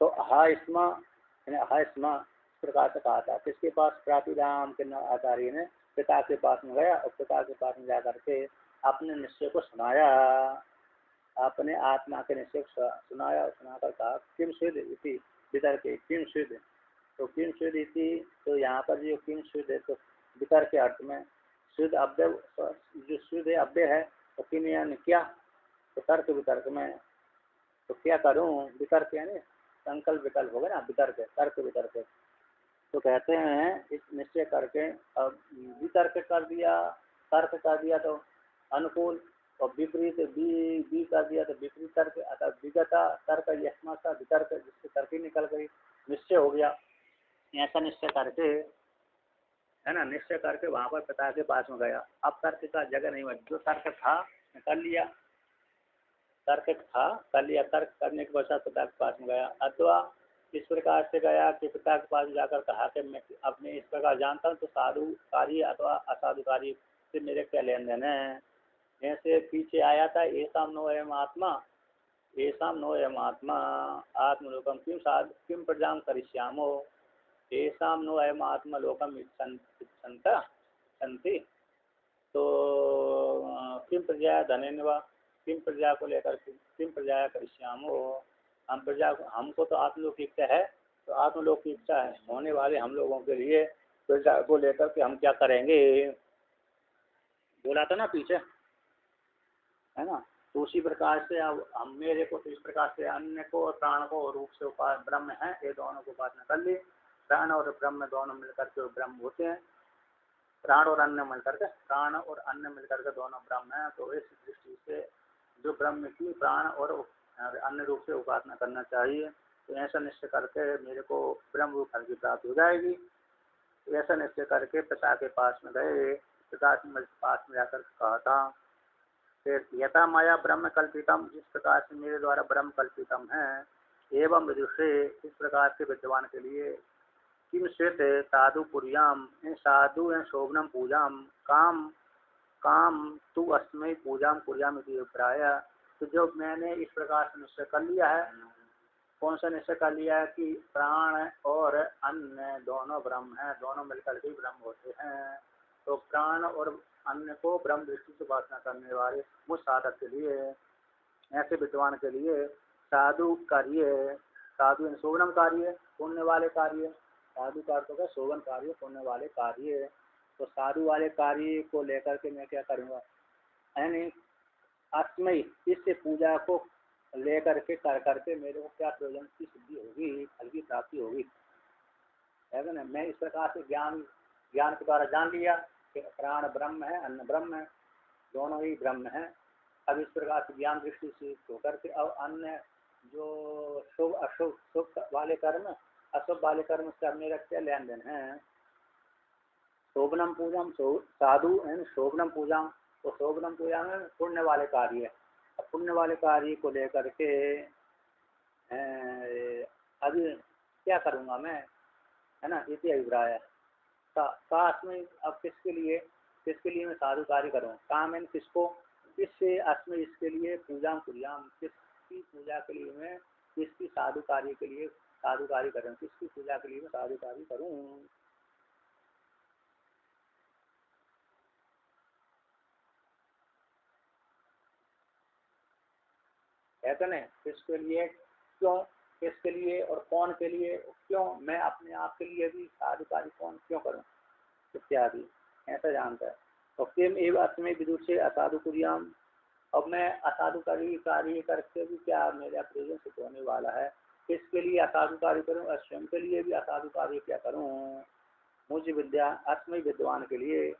तो अहास्मा इस प्रकार से कहा था। किसके पास, प्रातिदाम के आचार्य ने पिता के पास में गया और पिता के पास में जाकर के अपने निश्चय को सुनाया, अपने आत्मा के निश्चय को सुनाया और सुनाकर कहा किम स्विद इति वितर के, किम स्विद, तो किम स्विद इति, तो यहाँ पर जो किम स्विद है, तो वितर के अर्थ में स्विद अव्यय, जो स्विद अव्यय है, तो किम यानी क्या, तो तर्क वितर्क में, तो क्या करूँ, वितर्क यानी संकल्प विकल्प होगा ना, वितर्क तर्क वितर्क। तो कहते हैं इस निश्चय करके, अब वितर्क कर दिया, तर्क कर दिया तो अनुकूल, और विपरीत बी कर दिया तो विपरीत तर्क, अतः विगता तर्क यस्मात् वितर्क, जिससे तर्क ही निकल गई, निश्चय हो गया। ऐसा निश्चय करके है ना, निश्चय करके वहाँ पर पिता के पास में गया। अब तर्क का जगह नहीं बची, जो तर्क था कर लिया, तर्क था कर लिया, तर्क करने के पश्चात पिता के पास में गया। अथवा इस प्रकार से गया कि पिता के पास जाकर कहा कि मैं अपने इस प्रकार जानता हूँ तो साधु कार्य अथवा असाधु कार्य से मेरे क्या लेन देन है। ऐसे पीछे आया था ऐसा नो एवं आत्मा, ऐसा नो एवं आत्मा आत्मलोकम किम साध किम प्रजाम करिष्यामो, ऐसा नो एवं आत्मा लोकम इच्छन्ता संति। तो किम प्रजा धनेन व किम प्रजा को लेकर किम प्रजा करिष्यामो, हम प्रजा हमको तो आत्मलोक की इच्छा है, तो आत्मलोक की इच्छा है होने वाले हम लोगों के लिए प्रजा को लेकर के हम क्या करेंगे, बोला था ना पीछे, है ना। तो उसी प्रकार से अब हम मेरे को तो इस प्रकार से अन्य को और प्राण को रूप से ब्रह्म है, ये दोनों को उपासना कर ली। प्राण और ब्रह्म दोनों मिलकर के ब्रह्म होते हैं, प्राण और अन्न मिलकर के, प्राण और अन्न मिलकर के दोनों ब्रह्म है। तो इस दृष्टि से जो ब्रह्म की प्राण और अन्य रूप से उपासना करना चाहिए। तो ऐसा निश्चय करके मेरे को ब्रह्म रूप फल की प्राप्ति हो जाएगी। तो ऐसा निश्चय करके पिता के पास में गए, पिता के पास में जाकर कहा था फिर यथा माया ब्रह्म कल्पितम, जिस प्रकार से मेरे द्वारा ब्रह्म कल्पितम है, एवं विदुषे इस प्रकार के विद्वान के लिए किम श्वेत साधु पुर्याम साधु शोभनम पूजाम काम काम तू अस्मय पूजाम कुर्याम अभिप्राय। तो जो मैंने इस प्रकार से निश्चय कर लिया है, कौन सा निश्चय कर लिया है कि प्राण और अन्न दोनों ब्रह्म है, दोनों मिलकर के ब्रह्म होते हैं। तो प्राण और अन्न को ब्रह्म दृष्टि से उपासना करने वाले मुझ साधक के लिए, ऐसे विद्वान के लिए साधु कार्य, साधु शोभनम कार्य पुण्य वाले कार्य, साधु का अर्थ होगा शोभन कार्य पुण्य वाले कार्य। तो साधु वाले कार्य को लेकर के मैं क्या करूँगा, यानी अस्मय इस पूजा को लेकर के कर करके मेरे को क्या प्रयोजन की सिद्धि होगी, फल की प्राप्ति होगी, है ना। मैं इस प्रकार से ज्ञान के द्वारा जान लिया कि प्राण ब्रह्म है, अन्न ब्रह्म है, दोनों ही ब्रह्म है। अब इस प्रकार से ज्ञान दृष्टि से होकर के अब अन्य जो शुभ अशुभ, शुभ वाले कर्म अशुभ वाले कर्म से मेरा क्या लेन देन है। शोभनम पूजम साधु एंड शोभनम पूजा, तो शोभनम पूजा में पुण्य वाले कार्य, अब पुण्य वाले कार्य को लेकर के अभी क्या करूँगा मैं, है ना, इसी अभिप्राय काश में। अब किसके लिए मैं साधु कार्य करूँ, काम है किसको, किससे अस्मय इसके लिए पूजा कुर्याम, किसकी पूजा के लिए मैं, किसकी साधु कार्य के लिए साधु कार्य करूँ, किसकी पूजा के लिए मैं साधु कार्य करूँ। ऐसा नहीं किसके लिए, क्यों, किसके लिए और कौन के लिए, क्यों मैं अपने आप के लिए भी साधु कार्य कौन क्यों करूँ इत्यादि, ऐसा जानता है। तो किम एवं अस्मय विदुर से असाधु कुर्याम, अब मैं असाधु कार्य करके भी क्या मेरा प्रयोजन सिद्ध होने वाला है, किसके लिए असाधु कार्य करूँ और स्वयं के लिए भी असाधु कार्य क्या करूँ। मुझ विद्या अस्मय विद्वान के लिए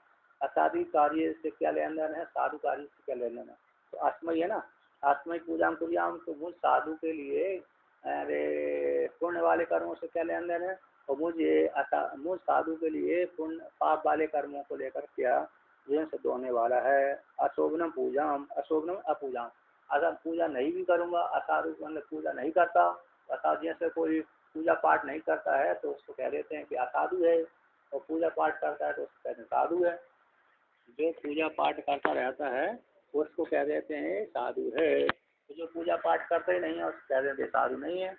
असाधु कार्य से क्या लेन देन है, साधु कार्य से क्या लेन देन है। तो अस्मय है ना, आत्मिक पूजा कुर्याम, तो मुझ साधु के लिए अरे पुण्य वाले कर्मों से क्या लेन देन है, और मुझ साधु के लिए पुण्य पाप वाले कर्मों को लेकर क्या जीवन सिद्ध होने वाला है। अशोभनम पूजाम अशोभनम अपूजाम, अगर पूजा नहीं भी करूँगा, असाधु मतलब पूजा नहीं करता, असाधु जैसे कोई पूजा पाठ नहीं करता है तो उसको कह देते हैं कि असाधु है, और पूजा पाठ करता है तो उसको कहते हैं साधु है। जो पूजा पाठ करता रहता है उसको कह देते हैं साधु है, तो जो पूजा पाठ करते ही नहीं है उसको कह देते साधु नहीं है।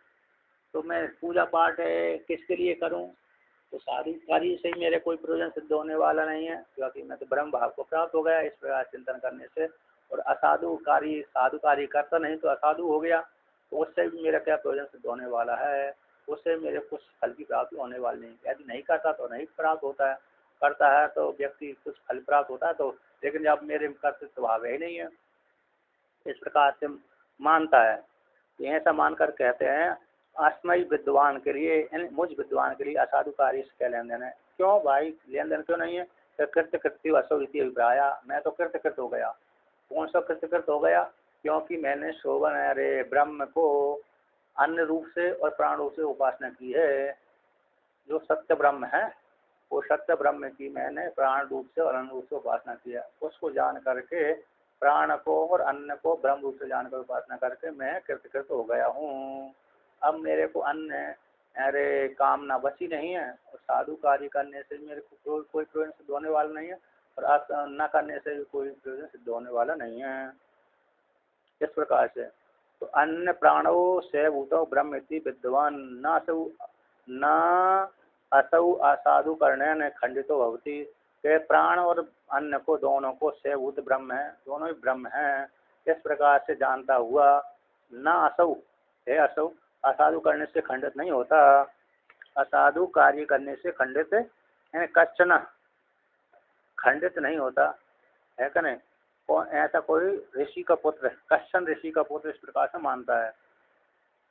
तो मैं पूजा पाठ किसके लिए करूं, तो साधु कार्य से ही मेरे कोई प्रयोजन सिद्ध होने वाला नहीं है, क्योंकि मैं तो ब्रह्म भाव को प्राप्त हो गया इस प्रकार चिंतन करने से। और असाधु कार्य साधु कार्य करता नहीं तो असाधु हो गया, तो उससे भी मेरा क्या प्रयोजन सिद्ध होने वाला है, उससे मेरे कुछ फल की प्राप्ति होने वाली नहीं। यदि नहीं करता तो नहीं प्राप्त होता है, करता है तो व्यक्ति कुछ फल प्राप्त होता है, तो लेकिन जब मेरे कर्तृत्व भाव ही नहीं है, इस प्रकार से मानता है। ऐसा मानकर कहते हैं अस्मय विद्वान के लिए, मुझ विद्वान के लिए असाधु कार्य से क्या लेन देन है। क्यों भाई लेन देन क्यों नहीं है, तो कृत्य कृत्य असौविधि अभिप्राय, मैं तो कृतकृत हो गया। कौन सा कृतकृत हो गया, क्योंकि मैंने शोभन अरे ब्रह्म को अन्य रूप से और प्राण रूप से उपासना की है, जो सत्य ब्रह्म है, वो सत्य ब्रह्म की मैंने प्राण रूप से और अन्न रूप से उपासना किया। उसको जान करके प्राण को और अन्न को ब्रह्म रूप से जानकर उपासना करके मैं कृतकृत हो गया हूँ। अब मेरे को अन्य अरे कामना बची नहीं है, और साधु कार्य करने से मेरे को कोई प्रयोजन सिद्ध होने वाला नहीं है, और न करने से भी कोई प्रयोजन सिद्ध होने वाला नहीं है। इस प्रकार से तो अन्य प्राणों से भूतो ब्रह्म इति विद्वान न असौ असाधु करने खंडितो भवति। के प्राण और अन्न को दोनों को सेभूत ब्रह्म है, दोनों ही ब्रह्म है, इस प्रकार से जानता हुआ न असौ है, असौ असाधु करने से खंडित नहीं होता। असाधु कार्य करने से खंडित यानी कश्चन खंडित नहीं होता है कि नहीं। ऐसा कोई ऋषि का पुत्र, कश्चन ऋषि का पुत्र इस प्रकार से मानता है,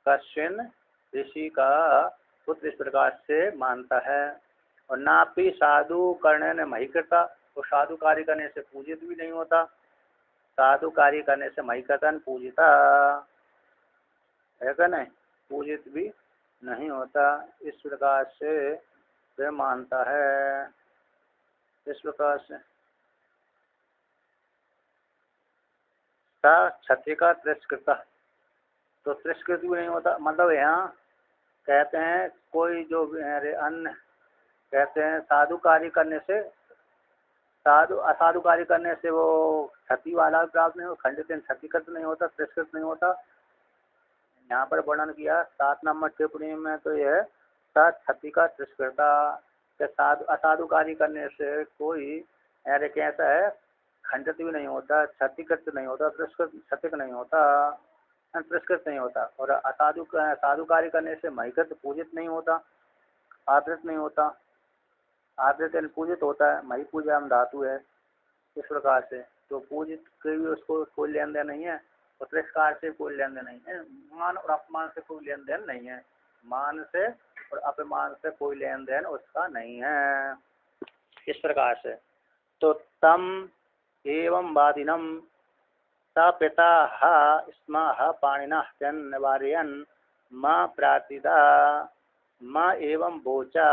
कश्चन ऋषि का पुत्र इस प्रकार से मानता है। और नापि साधु करने ने महिकृता, तो साधु कार्य करने से पूजित भी नहीं होता, साधु कार्य करने से महिकृतन पूजिता है क्या नहीं, पूजित भी नहीं होता। इस प्रकार से वे मानता है। इस प्रकार से क्षत्रिय का तिरस्कृता, तो तिरस्कृत भी नहीं होता, मतलब यहाँ कहते हैं कोई जो अन्य कहते हैं साधु कार्य करने से, साधु असाधु कार्य करने से वो क्षति वाला भी प्राप्त नहीं हो, खंडित क्षतिकृत नहीं होता, तिरस्कृत नहीं होता। यहाँ पर वर्णन किया 7 नंबर टिप्पणी में, तो यह क्षति का तिरस्कृता के साधु असाधु कार्य करने से कोई अरे कैसा है, खंडित भी नहीं होता, क्षतिकृत नहीं होता, तिरस्कृत क्षतिक नहीं होता, तिरस्कृत नहीं होता। और साधु कार्य करने से महिकृत पूजित नहीं होता, आदृत नहीं होता, आदृत यानी पूजित होता है, मही पूजा हम धातु है। इस प्रकार से तो पूजित के भी उसको कोई लेन देन नहीं है, और तिरस्कार से कोई लेन देन नहीं है, मान और अपमान से कोई लेन देन नहीं है, मान से और अपमान से कोई लेन देन उसका नहीं है। इस प्रकार से तो तम एवं वादिनम स पिता स्म पाणिना निवारयन माँ प्रातिदा माँ एवं बोचा।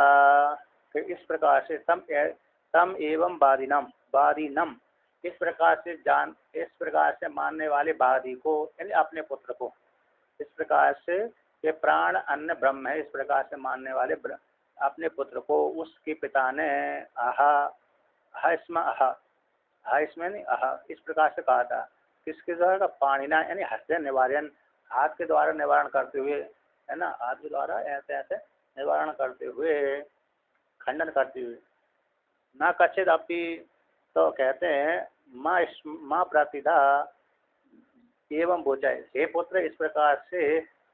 इस प्रकार से तम एवं वादिनम इस प्रकार से मानने वाले वादी को यानी अपने पुत्र को, इस प्रकार से ये प्राण अन्न ब्रह्म है, इस प्रकार से मानने वाले अपने पुत्र को उसके पिता ने इस प्रकार से कहा था। किसके द्वारा, पाणिना यानी हस्त निवारण, हाथ के द्वारा निवारण करते हुए, है ना, हाथ के द्वारा ऐसे ऐसे निवारण करते हुए, खंडन करते हुए। न कचित अपि, तो कहते हैं माँ प्रतिधा एवं बोचाए, हे पुत्र इस प्रकार से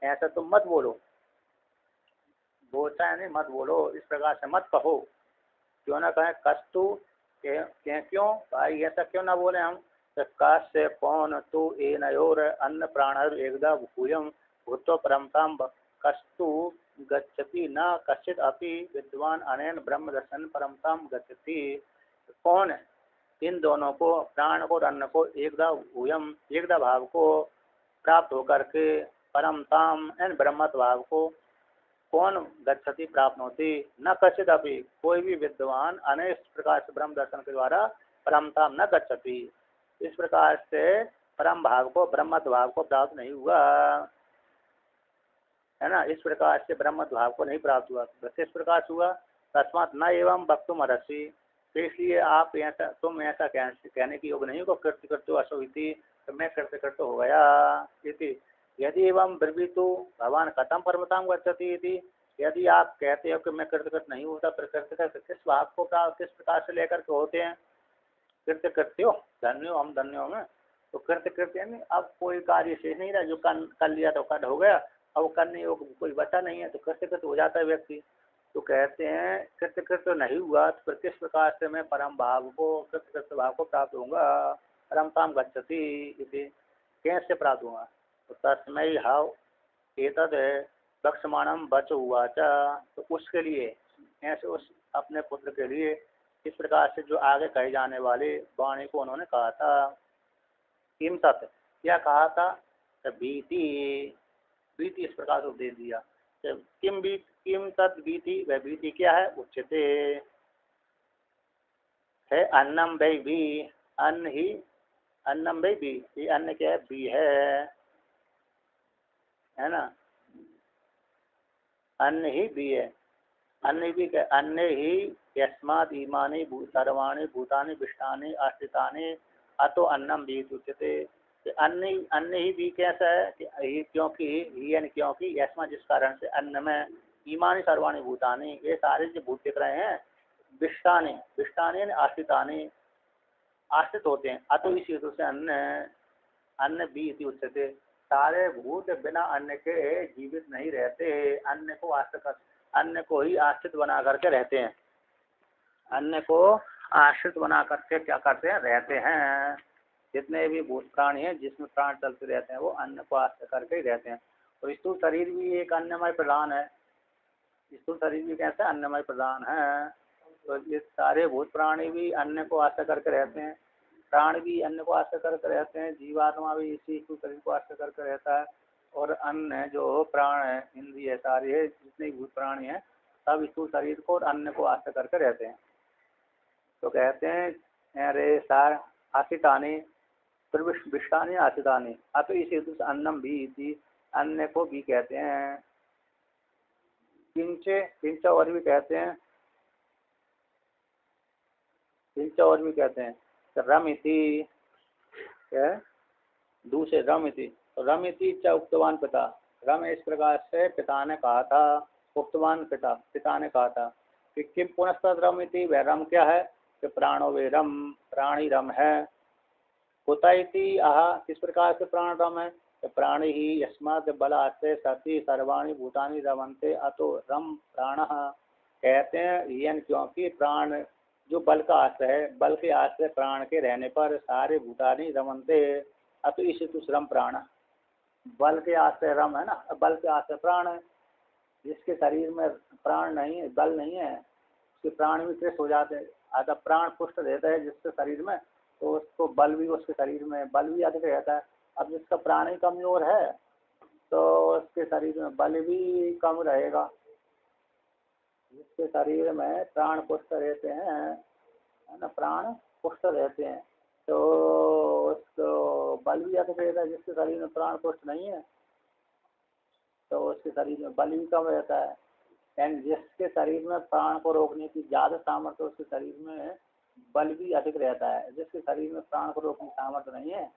ऐसा तुम मत बोलो, बोचा यानी मत बोलो, इस प्रकार से मत कहो। क्यों ना कहें, कस्तु क्यों भाई ऐसा क्यों ना बोले हम, काश्य कौन तु एनयोर अन्न प्राणर एकदा भूयम भूतो परमताम कस्तु गच्छति न कश्चित अपि विद्वान अनेन ब्रह्म दर्शन परमताम गच्छति। कौन इन दोनों को, प्राण और अन्न को एकदा भूयम एकदा भाव को प्राप्त होकर के परमताम एन ब्रह्मत्व भाव को कौन गच्छति प्राप्त होती, न कश्चित अपि कोई भी विद्वान अनेक प्रकार से ब्रह्म दर्शन के द्वारा परमताम न गच्छति, इस प्रकार से परम भाव को ब्रह्मत्व भाव को प्राप्त नहीं हुआ, है ना। इस प्रकार से ब्रह्मत्व भाव को नहीं प्राप्त हुआ, इस प्रकार से हुआ। तस्मात् न एवं वक्तुम अर्हसि, तो इसलिए आप ऐसा तुम ऐसा कहने की योग नहीं हो, कृत्य करते असो इति, तो मैं कृत्य करते हो गया इति। यदि एवं ब्रवीतु भगवान कथम परमताम गच्छति इति, यदि आप कहते हो कि मैं कृतकृत नहीं होता, फिर कृतकृत किस भाव को किस प्रकार से लेकर के होते हैं, कृत्य करते हो, धन्यो हम धन्यो में, तो कृत्य कृत्य यानी अब कोई कार्य शेष नहीं रहा, जो कर लिया तो कर हो गया, अब करने योग कोई बचा नहीं है, तो कृत्य हो जाता है व्यक्ति। तो कहते हैं कृत्य नहीं हुआ, तो फिर किस प्रकार से मैं परम भाव को कृत्य भाव को प्राप्त होऊंगा, परमताम गच्छति इति, कैसे प्राप्त होगा। तो तस्मै हाव एतद लक्ष्मणम बच हुआ तो उसके लिए ऐसे उस अपने पुत्र के लिए इस प्रकार से जो आगे कहे जाने वाले वाणी को उन्होंने कहा था। किम तत्, क्या कहा था, बीति बीति इस प्रकार से दे दिया। किम तत् बीति, वह बीति क्या है, उच्चते अन्नम भाई भी, अन्न ही, अन्नम भाई भी, ये अन्न क्या है, भी है ना, अन्न ही भी है। अन्न भी क्या, अन्न ही यस्मात् इमानि सर्वाणि भूतानि विष्टानि आश्रितानि अतो अन्नम भी उच्यते। अन्न ही भी कैसा है कि क्योंकि ही यानी क्योंकि यस्मा जिस कारण से अन्न में इमानी सर्वाणी भूतानि ये सारे जो भूत दिख रहे हैं विष्टानि, विष्टानि यानी आश्रितानि आश्रित होते हैं। अतो इसी हेतु से अन्न, अन्न भी इति उच्यते। सारे भूत बिना अन्न के जीवित नहीं रहते, अन्न को आश्रित, अन्न को ही आश्रित बना करके रहते हैं, अन्न को आश्रित बना करके क्या करते हैं, रहते हैं। जितने भी भूत प्राणी हैं जिसमें प्राण चलते रहते हैं वो अन्न को आश्रित करके ही रहते हैं। और स्थूल शरीर भी एक अन्नमय प्रधान है, स्थूल शरीर भी कैसे अन्नमय प्रधान है। तो ये सारे भूत प्राणी भी अन्न को आश्रित करके रहते हैं, प्राण भी अन्न को आश्रित करके रहते हैं, जीवात्मा भी इसी स्थूल शरीर को आश्रित करके रहता है। और अन्न जो प्राण है, इंद्रिय सारे है, जितने भूत प्राणी हैं सब स्थूल शरीर को और अन्न को आश्रित करके रहते हैं। तो कहते हैं अरे सार आश्रितानि, फिर विष्टानि आश्रितानि, अतो इस हेतु से अन्नम भी थी, अन्न को भी कहते हैं। किंचे, किंच और भी कहते हैं, किंच और भी कहते हैं। रम इति क्या, दूसरे रम इति, तो रम इति च उक्तवान पिता, रम इस प्रकार से पिता ने कहा था, उक्तवान पिता, पिता ने कहा था कि किम पुनस्तद रम इति, वह रम क्या है कि प्राणो वे रम, प्राणी रम है। कुत इति आह, किस प्रकार से प्राण रम है, प्राणी ही यस्मात् बलात् सति सर्वाणि भूतानि रमन्ते अतो रम प्राणः। कहते हैं यन क्योंकि प्राण जो बल का आश्रय है, बल के आश्रय प्राण के रहने पर सारे भूतानि रमन्ते अतो इस हेतु रम प्राण, बल के आश्रय रम है ना, बल के आश्रय प्राण है। जिसके शरीर में प्राण नहीं है, बल नहीं है, उसके प्राण भी कृष हो जाते हैं। अतः प्राण पुष्ट रहता है जिसके शरीर में, तो उसको बल भी, उसके शरीर में बल भी अधिक रहता है। अब जिसका प्राण ही कमजोर है तो उसके शरीर में बल भी कम रहेगा। जिसके शरीर में प्राण पुष्ट रहते हैं, है ना, प्राण पुष्ट रहते हैं, तो उसको बल भी अधिक रहता है। जिसके शरीर में प्राण पुष्ट नहीं है तो उसके शरीर में बल भी कम रहता है। एंड जिसके शरीर में प्राण को रोकने की ज़्यादा सामर्थ्य, उसके शरीर में बल भी अधिक रहता है। जिसके शरीर में प्राण को रोकने की सामर्थ्य नहीं है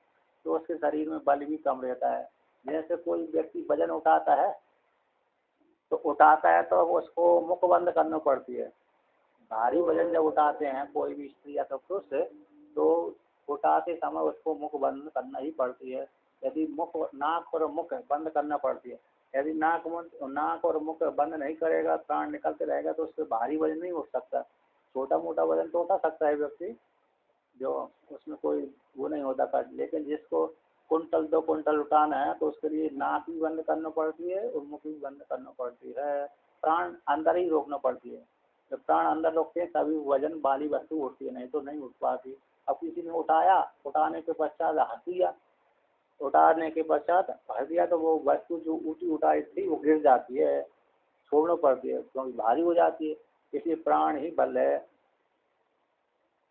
तो उसके शरीर में बल भी कम रहता है। जैसे कोई व्यक्ति वजन उठाता है तो उठाता है तो उसको मुख बंद करना पड़ती है। भारी वजन जब उठाते हैं कोई भी स्त्री या तो पुरुष, तो उठाते समय उसको मुख बंद करना ही पड़ती है। यदि मुख, नाक और मुख बंद करना पड़ती है। यदि नाक और मुख बंद नहीं करेगा, प्राण निकलते रहेगा, तो उससे भारी वजन नहीं उठ सकता। छोटा मोटा वजन तो उठा सकता है व्यक्ति, जो उसमें कोई वो नहीं होता कर, लेकिन जिसको कुंटल 2 कुंटल उठाना है तो उसके लिए नाक भी बंद करना पड़ती है और मुख भी बंद करना पड़ती है। प्राण अंदर ही रोकना पड़ती है। जब प्राण अंदर रोकते हैं तभी वजन वाली वस्तु उठती है, नहीं तो नहीं उठ पाती। अब किसी ने उठाया, उठाने के पश्चात हट दिया, उठाने के पश्चात हट दिया तो वो वस्तु जो ऊँची उठाई थी वो गिर जाती है, छोड़ना पड़ती है क्योंकि भारी हो जाती है। इसलिए प्राण ही बल है।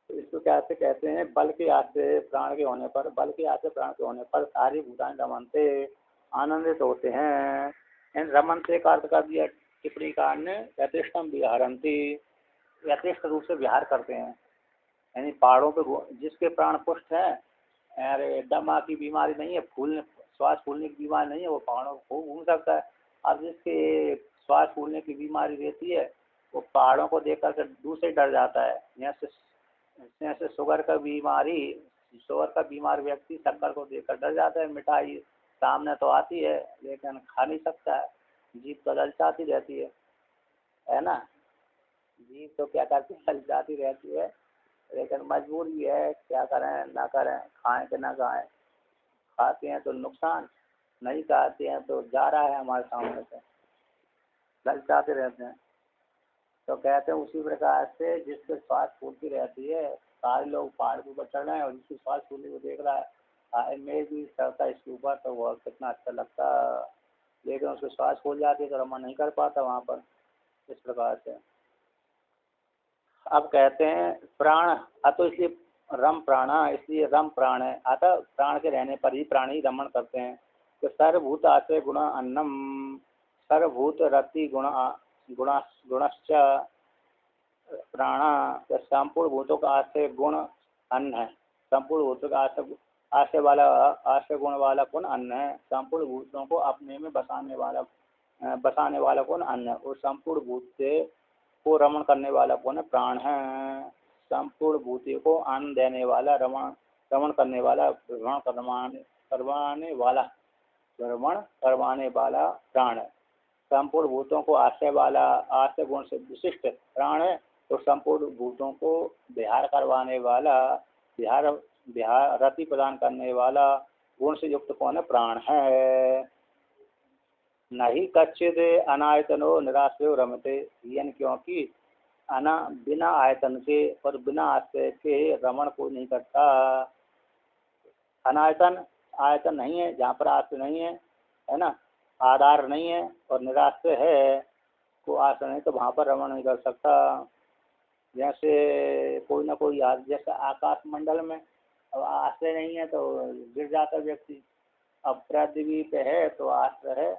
तो इसको कैसे कहते हैं, बल के आश्रय प्राण के होने पर, बल के आश्रय प्राण के होने पर सारी भूतान रमनते आनंदित होते हैं। इन रमनते का अर्थ कर दिया टिप्पणीकार ने, यथेष्टम विहरंती, यथेष्ट रूप से विहार करते हैं। यानी पहाड़ों पे जिसके प्राण पुष्ट है, अरे दमा की बीमारी नहीं है, फूलने श्वास फूलने की बीमारी नहीं है, वो पहाड़ों को घूम सकता है। अब जिसके श्वास फूलने की बीमारी रहती है वो पहाड़ों को देख कर दूसरे डर जाता है। जैसे शुगर का बीमारी, शुगर का बीमार व्यक्ति शक्कर को देखकर डर जाता है। मिठाई सामने तो आती है लेकिन खा नहीं सकता है, जीभ तो ललचाती रहती है ना। जीभ तो क्या करती है, ललचाती रहती है, लेकिन मजबूरी है, क्या करें ना करें, खाएं कि ना खाएं। खाते हैं तो नुकसान, नहीं खाते हैं तो जा रहा है हमारे सामने से, ललचाते रहते हैं। तो कहते हैं उसी प्रकार से जिसके श्वास फूलती रहती है, सारे लोग पहाड़ के ऊपर चढ़ रहे हैं और जिसकी श्वास फूलने को देख रहा है, हाय मैं भी चढ़ता इसके ऊपर तो वह कितना अच्छा लगता, लेकिन उसकी श्वास फूल जाती है तो रमन नहीं कर पाता वहाँ पर। इस प्रकार से अब कहते हैं प्राण, अतो इसलिए रम प्राणा, इसलिए रम प्राण है, अतः प्राण के रहने पर ही प्राणी रमण करते हैं। तो सर्वभूत आश्रय गुण अन्नम, सर्वभूत रति गुण गुण गुणश्च प्राणा, तो संपूर्ण भूतों का आश्रय गुण अन्न है। संपूर्ण भूतों का आश्रय गुण वाला कौन? अन्न है। संपूर्ण भूतों को अपने में बसाने वाला कौन? अन्न है। और संपूर्ण भूत से को रमण करने वाला कौन है? प्राण है। संपूर्ण भूति को अन्न देने वाला, रमण करने वाला, भ्रमण करवाने वाला प्राण है। संपूर्ण भूतों को आश्रय गुण से विशिष्ट प्राण है। और संपूर्ण भूतों को विहार करवाने वाला, विहार रति प्रदान करने वाला गुण से युक्त कौन है? प्राण है। नहीं कच्चिद अनायतनो निराश्रयो रमते, यानी क्योंकि बिना आयतन के और बिना आश्रय के रमण को नहीं करता। आयतन नहीं है, जहाँ पर आश्रय नहीं है ना, आधार नहीं है और निराश्रय है, को आश्रय नहीं, तो वहाँ पर रमण नहीं कर सकता। जैसे कोई ना कोई जैसे आकाश मंडल में अब आश्रय नहीं है तो गिर जाता व्यक्ति। अब पृथ्वी पे है तो आश्रय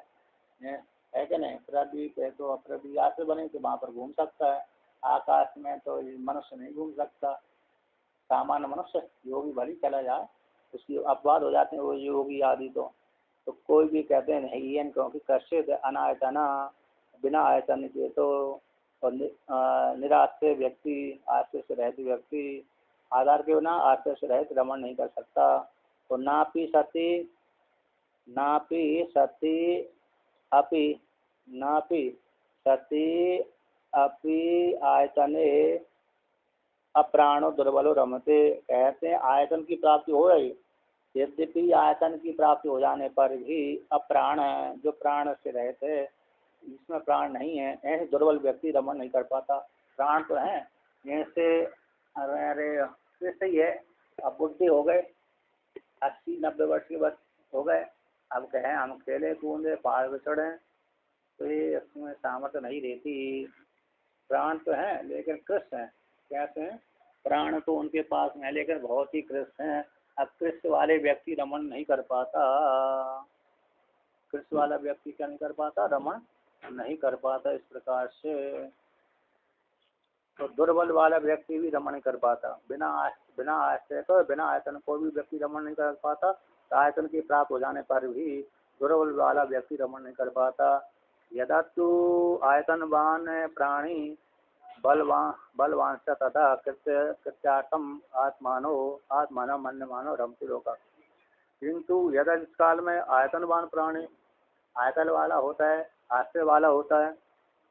है कि नहीं? पृथ्वी पे तो पृथ्वी आश्रय बने तो वहाँ पर घूम सकता है। आकाश में तो मनुष्य नहीं घूम सकता। सामान्य मनुष्य, योगी भली चला जाए, उसकी अपवाद हो जाते हैं वो योगी आदि। तो कोई भी कहते हैं नहीं है, क्योंकि कश्चित अनायतना, बिना आयतन के तो, और निराश्रय व्यक्ति, आश्रय से रहित व्यक्ति, आधार के बिना आश्रय से रहित रमण नहीं कर सकता। तो नापि सति अपि आयतने अप्राणो दुर्बलो रमते। कहते हैं आयतन की प्राप्ति हो रही, यद्यपि आयतन की प्राप्ति हो जाने पर भी अप्राण है, जो प्राण से रहित है, जिसमें प्राण नहीं है, ऐसे दुर्बल व्यक्ति रमण नहीं कर पाता। प्राण तो है जैसे, अरे सही है, अब बुद्धि हो गए, 80-90 वर्ष के बस हो गए, अब कहें हम खेले कूदे पहाड़ पे चढ़े, तो ये उसमें सामर्थ्य नहीं रहती। प्राण तो है लेकिन कृष्ण है। कैसे हैं? प्राण तो उनके पास में है लेकिन बहुत ही कृष्ण है। अब कृष्ण वाले व्यक्ति रमण नहीं कर पाता। कृष्ण वाला व्यक्ति क्या नहीं कर पाता? रमण नहीं कर पाता। इस प्रकार से तो दुर्बल वाला व्यक्ति भी रमण नहीं कर पाता। बिना आश्रय तो, बिना आयतन को भी व्यक्ति रमण नहीं कर पाता। तो आयतन की प्राप्त हो जाने पर भी दुर्बल वाला व्यक्ति रमण नहीं कर पाता। यदा तो आयतनवान प्राणी बलवान स तथा कृत्यार्थम आत्मानो मन्यमानो रमति लोका। किंतु यदा जिस काल में आयतनवान प्राणी आयतन वाला होता है, आश्रय वाला होता है,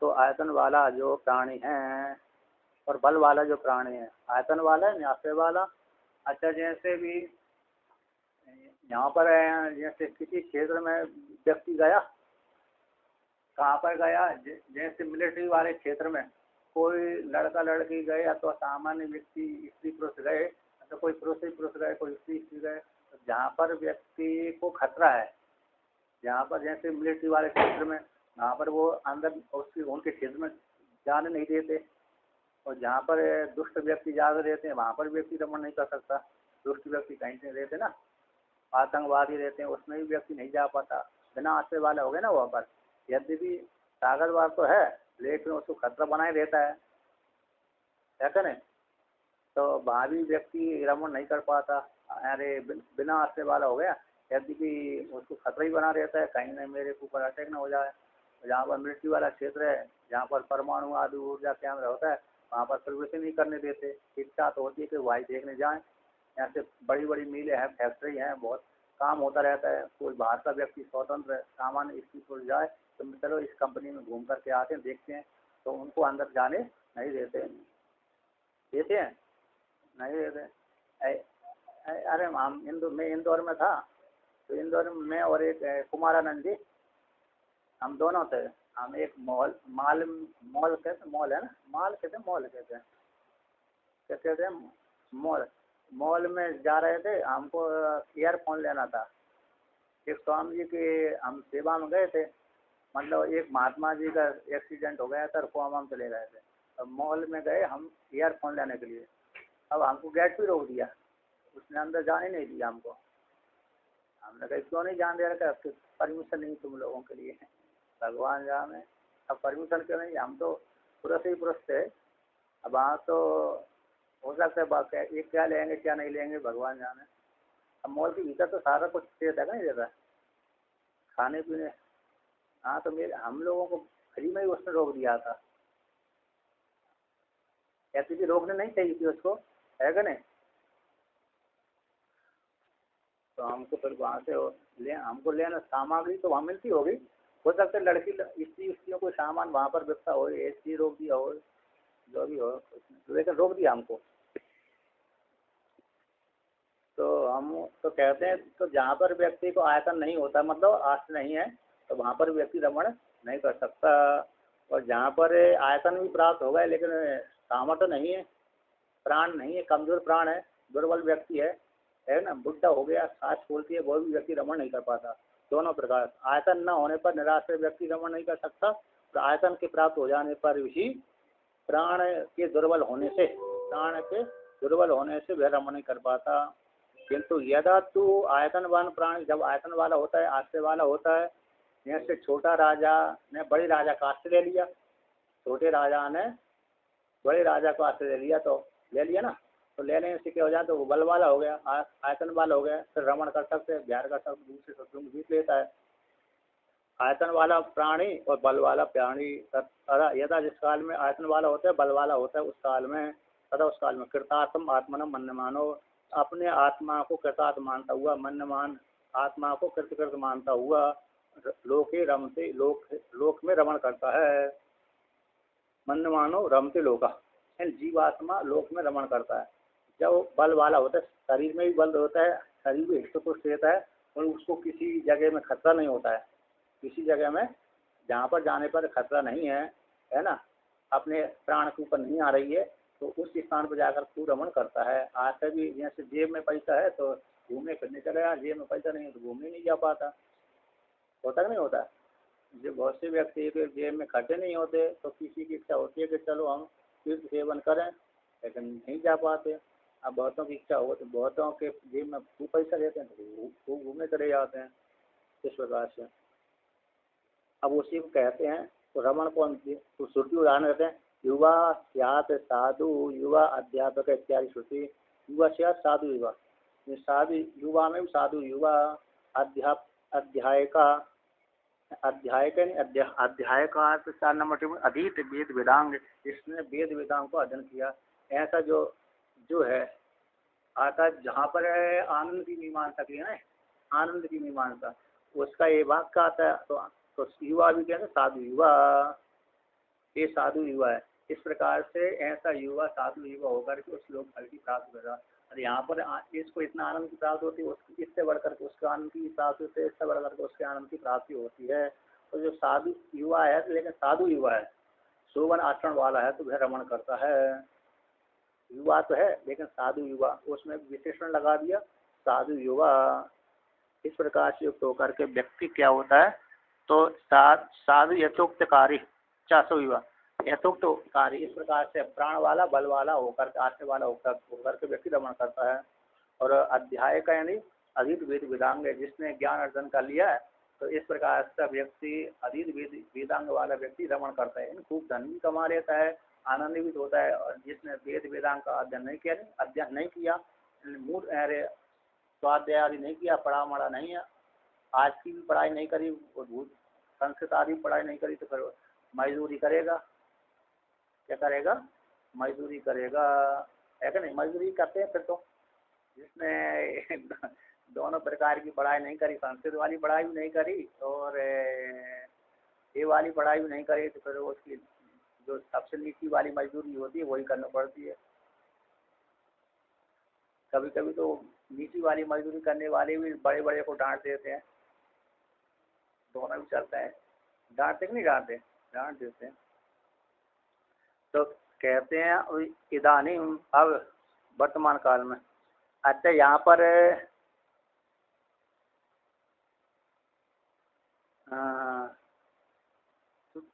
तो आयतन वाला जो प्राणी है और बल वाला जो प्राणी है, आयतन वाला है आश्रय वाला। अच्छा, जैसे भी यहाँ पर जैसे किसी क्षेत्र में व्यक्ति गया, कहाँ पर गया, जैसे मिलिट्री वाले क्षेत्र में कोई लड़का लड़की गए, या तो सामान्य व्यक्ति स्त्री पुरुष गए, तो कोई पुरुष गए, कोई स्त्री गए, तो जहाँ पर व्यक्ति को खतरा है, जहाँ पर जैसे मिलिट्री वाले क्षेत्र में, वहाँ पर वो अंदर उनके क्षेत्र में जाने नहीं देते। और जहाँ पर दुष्ट व्यक्ति ज़्यादा रहते हैं वहाँ पर व्यक्ति रमण नहीं कर सकता। दुष्ट व्यक्ति कहीं से रहते ना, आतंकवादी रहते हैं, उसमें भी व्यक्ति नहीं जा पाता। बिना आश्रय वाला हो गया ना वहाँ पर, यद्यपि ताकतवर तो है लेकिन उसको खतरा बनाए रहता है, क्या नहीं? तो वहाँ भी व्यक्ति रमण नहीं कर पाता। अरे बिना आश्रय वाला हो गया, यद्यपि उसको खतरा ही बना रहता है, कहीं ना मेरे ऊपर अटैक ना हो जाए। जहाँ पर मिलिट्री वाला क्षेत्र है, जहाँ पर परमाणु आदि ऊर्जा केंद्र होता है, वहाँ पर प्रवेश नहीं करने देते। इच्छा तो होती है कि वही देखने जाएं। यहाँ से बड़ी बड़ी मिलें हैं, फैक्ट्री हैं, बहुत काम होता रहता है। कोई बाहर का व्यक्ति स्वतंत्र सामान्य स्थिति पर जाए तो चलो इस कंपनी में घूम करके आते हैं, देखते हैं, तो उनको अंदर जाने नहीं देते हैं, नहीं देते। अरे हम मैं इंदौर में था, तो इंदौर में मैं और एक कुमारानंद जी, हम दोनों थे। हम एक मॉल है ना, मॉल कहते हैं मॉल में जा रहे थे। हमको ईयरफोन लेना था। एक स्वामी जी की हम सेवा में गए थे, मतलब एक महात्मा जी का एक्सीडेंट हो गया था, कोमा में चले गए थे। अब मॉल में गए हम ईयरफोन लेने के लिए, अब हमको गेट पे रोक दिया, उसने अंदर जाने नहीं दिया हमको। हमने कहा क्यों नहीं जान दे रहा, परमिशन नहीं तुम लोगों के लिए, भगवान जाने अब परमिशन क्यों नहीं, हम तो पुरुष ही पुरुष थे। अब वहाँ तो हो सकता है बात है, ये क्या लेंगे क्या नहीं लेंगे भगवान जाने। अब मॉल के भीतर तो सारा कुछ देता है, नहीं देता खाने पीने। हाँ तो मेरे हम लोगों को फ्री में ही उसने रोक दिया था, ऐसी भी रोकने नहीं चाहिए थी उसको, है कि नहीं। तो हमको फिर वहाँ से हमको लेना सामग्री तो वहाँ मिलती होगी, हो सकता है लड़की स्त्रियों को सामान वहाँ पर बिकता हो, ऐसी रोक दिया हो, जो भी हो, लेकिन रोक दिया हमको। तो हम तो कहते हैं तो जहाँ पर व्यक्ति को आयतन नहीं होता, मतलब आस्थ नहीं है, तो वहाँ पर व्यक्ति रमण नहीं कर सकता। और जहाँ पर आयतन भी प्राप्त होगा लेकिन सामर्थ्य नहीं है, प्राण नहीं है, कमजोर प्राण है, दुर्बल व्यक्ति है ना, बुढ़ा हो गया, सांस फूलती है, वो भी व्यक्ति रमण नहीं कर पाता। दोनों प्रकार, आयतन न होने पर निराश्रय व्यक्ति रमण नहीं कर सकता, और आयतन के प्राप्त हो जाने पर भी प्राण के दुर्बल होने से वह रमण नहीं कर पाता। किंतु यदा तू आयतनवान प्राणी, जब आयतन वाला होता है, आश्रय वाला होता है, जैसे छोटा राजा ने बड़े राजा का आश्रय ले लिया, छोटे राजा ने बड़े राजा को आश्रय ले लिया, तो ले लिया ना, तो लेने से क्या हो जाता है, वो बल वाला हो गया, आयतन वाला हो गया, फिर रमण कर सकते हैं, विहार कर सकते, दूसरे शत्रुओं को जीत लेता है। आयतन वाला प्राणी और बल वाला प्राणी, यदा जिस काल में आयतन वाला होता है, बल वाला होता है, उस काल में तथा उस काल में कृतार्थम आत्मन मन मानो, अपने आत्मा को कृतार्थ मानता हुआ, मन आत्मा को कृतकृत मानता हुआ, लोके रमते लोक में रमण करता है। मन मानो रमते लोका, जीवात्मा लोक में रमण करता है। जब बल वाला होता है, शरीर में भी बल होता है, शरीर भी हित पुष्ट रहता है, और उसको किसी जगह में खतरा नहीं होता है, किसी जगह में जहाँ पर जाने पर खतरा नहीं है ना, अपने प्राण के ऊपर नहीं आ रही है, तो उस स्थान पर जाकर खूब रमण करता है। आज से भी जैसे जेब में पैसा है तो घूमने फिरने चलेगा, जेब में पैसा नहीं है तो घूमने नहीं जा पाता, होता कि नहीं होता। जो बहुत से व्यक्ति के जेब में खर्चे नहीं होते, तो किसी की इच्छा होती है कि चलो हम तीर्थ सेवन करें, लेकिन नहीं जा पाते। अब बहुतों की इच्छा हो तो बहुतों के जेब में खूब पैसा रहते हैं तो खूब घूमने चले जाते हैं, इस प्रकार से। अब उसी को कहते हैं, तो रमण कौन सी, तो श्रुति उदाहरण देते हैं, युवा स्यात् साधु युवा अध्यापक इत्यादि श्रुति। युवा स्यात् साधु युवा, साधु युवा में साधु युवा, अध्याय का अर्थ 4 नंबर टिप्पणी, अधीत वेद वेदांग, जिसने वेद वेदांग को अध्ययन किया। ऐसा जो है आता जहाँ पर आनंद की मीमांसा की है ना, आनंद की मीमांसा, उसका ये वाक्य आता है, तो युवा भी कहते हैं साधु युवा, ये साधु युवा है। इस प्रकार से ऐसा युवा साधु युवा होकर के उस लोक फल की प्राप्त कर रहा। और यहाँ पर इसको इतना आनंद की प्राप्ति होती है, उसकी इससे बढ़कर के उसके आनंद की प्राप्ति होती है, इससे बढ़कर के उसके आनंद की प्राप्ति होती है। तो जो साधु युवा है, लेकिन साधु युवा है, शोभन आचरण वाला है, तो वह रमण करता है। युवा तो है लेकिन साधु युवा, उसमें विशेषण लगा दिया साधु युवा। इस प्रकार से युक्त होकर के व्यक्ति क्या होता है, तो साधु यथोक्त कार्य, 400 युवा यथोक्त कार्य, इस प्रकार से प्राण वाला बल वाला होकर, आश्रय वाला होकर के व्यक्ति रमण करता है। और अध्याय का यानी अधीत वेद वेदांग, जिसने ज्ञान अर्जन कर लिया है, तो इस प्रकार से व्यक्ति अधीत वेदांग वाला व्यक्ति रमण करता है, खूब धन भी कमा लेता है, आनंदित होता है। और जिसने वेद वेदांग का अध्ययन नहीं किया, मूल स्वाध्याय आदि नहीं किया, पढ़ा मढ़ा नहीं है, आज की भी पढ़ाई नहीं करी, संस्कृत आदि पढ़ाई नहीं करी, तो फिर मजदूरी करेगा, क्या करेगा, मजदूरी करेगा, है कि नहीं। मजदूरी करते हैं फिर तो, जिसने दोनों प्रकार की पढ़ाई नहीं करी, संस्कृत वाली पढ़ाई भी नहीं करी और ये वाली पढ़ाई भी नहीं करी, तो फिर उसकी जो सबसे नीची वाली मजदूरी होती है वही करनी पड़ती है। कभी कभी तो नीची वाली मजदूरी करने वाले भी बड़े बड़े को डांट देते हैं, दोनों भी चलता है। डांटते कि नहीं डांटते, डांट देते हैं। तो कहते हैं इदानी, अब वर्तमान काल में, अच्छा यहाँ पर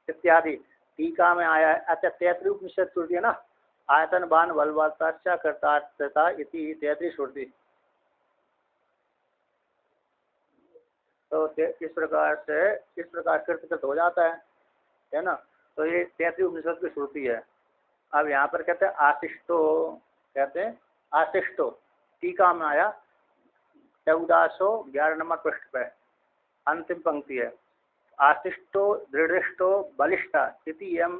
इत्यादि टीका में आया है। अच्छा, 33 उपनिषद श्रुति है ना, आयतन बान बलवत्ता कर्ता इति 33 श्रुति। तो इस प्रकार कृत हो जाता है ना। तो ये 33 उपनिषद की श्रुति है। अब यहाँ पर कहते हैं आशिष्टो, कहते हैं आशिष्टो, टीका में आया 1411 नंबर पृष्ठ पे अंतिम पंक्ति है। आशिष्टो दृढ़िष्टो बलिष्ठा इति यम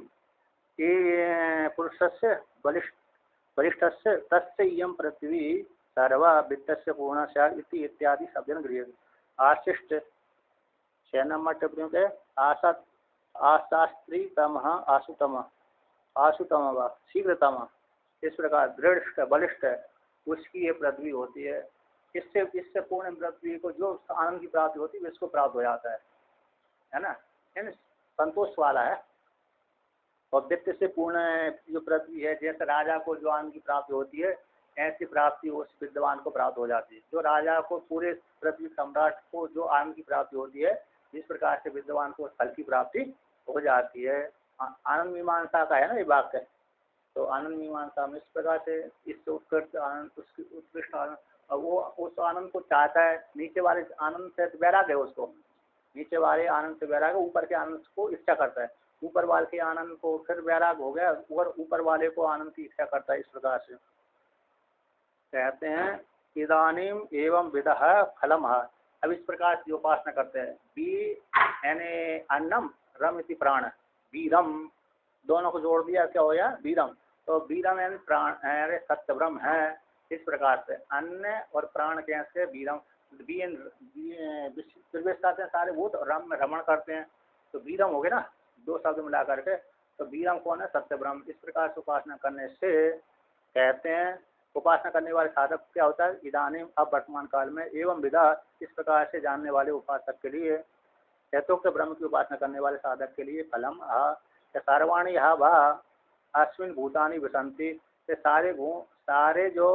पुरुषस्य बलिष्ठस्य तस्य इयं पृथ्वी सर्वा वित्तस्य पूर्ण स्यात् इति इत्यादि शब्देन गृह्यते। आशिष्ट 6 नंबर टिप्पणी के आशास्त्रीतमः आशुतम व शीघ्रतम, इस प्रकार दृढ़ बलिष्ठ उसकी ये पृथ्वी होती है। इससे पूर्ण पृथ्वी को जो आनंद की प्राप्ति होती है इसको प्राप्त हो जाता है ना, संतोष वाला है। और वित्त से पूर्ण जो पृथ्वी है, जैसे राजा को जो आनंद की प्राप्ति होती है ऐसी प्राप्ति उस विद्वान को प्राप्त हो जाती है। जो राजा को, पूरे पृथ्वी सम्राट को जो आनंद की प्राप्ति होती है, जिस प्रकार से विद्वान को फल की प्राप्ति हो जाती है। आनंद मीमांसा का है ना ये वाक्य। तो आनंद मीमांसा में इस प्रकार से इससे उत्कृष्ट आनंद, उसकी उत्कृष्ट आनंद, और वो उस आनंद को चाहता है। नीचे वाले आनंद से वैराग्य है उसको, नीचे वाले आनंद से वैराग्य, ऊपर के आनंद को इच्छा करता है। ऊपर वाले के आनंद को फिर वैराग्य हो गया और ऊपर वाले को आनंद की इच्छा करता है। इस प्रकार से कहते हैं इदानीम एवं विदः फलम। अब इस प्रकार से उपासना करते हैं। बी यानी अन्नम, रम इति प्राण, बीरम, दोनों को जोड़ दिया क्या हो गया बीरम। तो बीरम यानी प्राण है, सत्य ब्रह्म है। इस प्रकार से अन्न और प्राण के से बीरम, प्रवेश करते हैं सारे भूत, और रम में रमण करते हैं। तो बीरम हो गए ना, 2 शब्द मिला करके। तो बीरम कौन है? सत्य ब्रह्म। इस प्रकार से उपासना करने से कहते हैं, उपासना करने वाले साधक क्या होता है? इदानीम, अब वर्तमान काल में, एवं विदा, इस प्रकार से जानने वाले उपासक के लिए, यथोक्त ब्रह्म की उपासना करने वाले साधक के लिए फलम सर्वाणी भा अश्विन भूतानी विसंति, सारे जो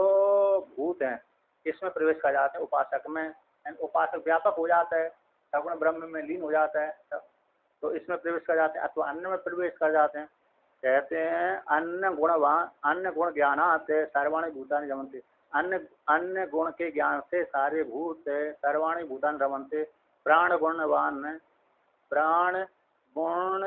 भूत हैं इसमें प्रवेश कर जाते हैं उपासक में। उपासक व्यापक हो जाता है, सगुण ब्रह्म में लीन हो जाता है, तो इसमें प्रवेश कर जाते हैं। अथवा अन्न में प्रवेश कर जाते हैं। कहते हैं अन्न गुण ज्ञानात् सर्वाणी भूतानि रमन्ते, अन्न गुण के ज्ञान से सारे भूत सर्वाणी भूतानि रमन्ते। प्राण गुण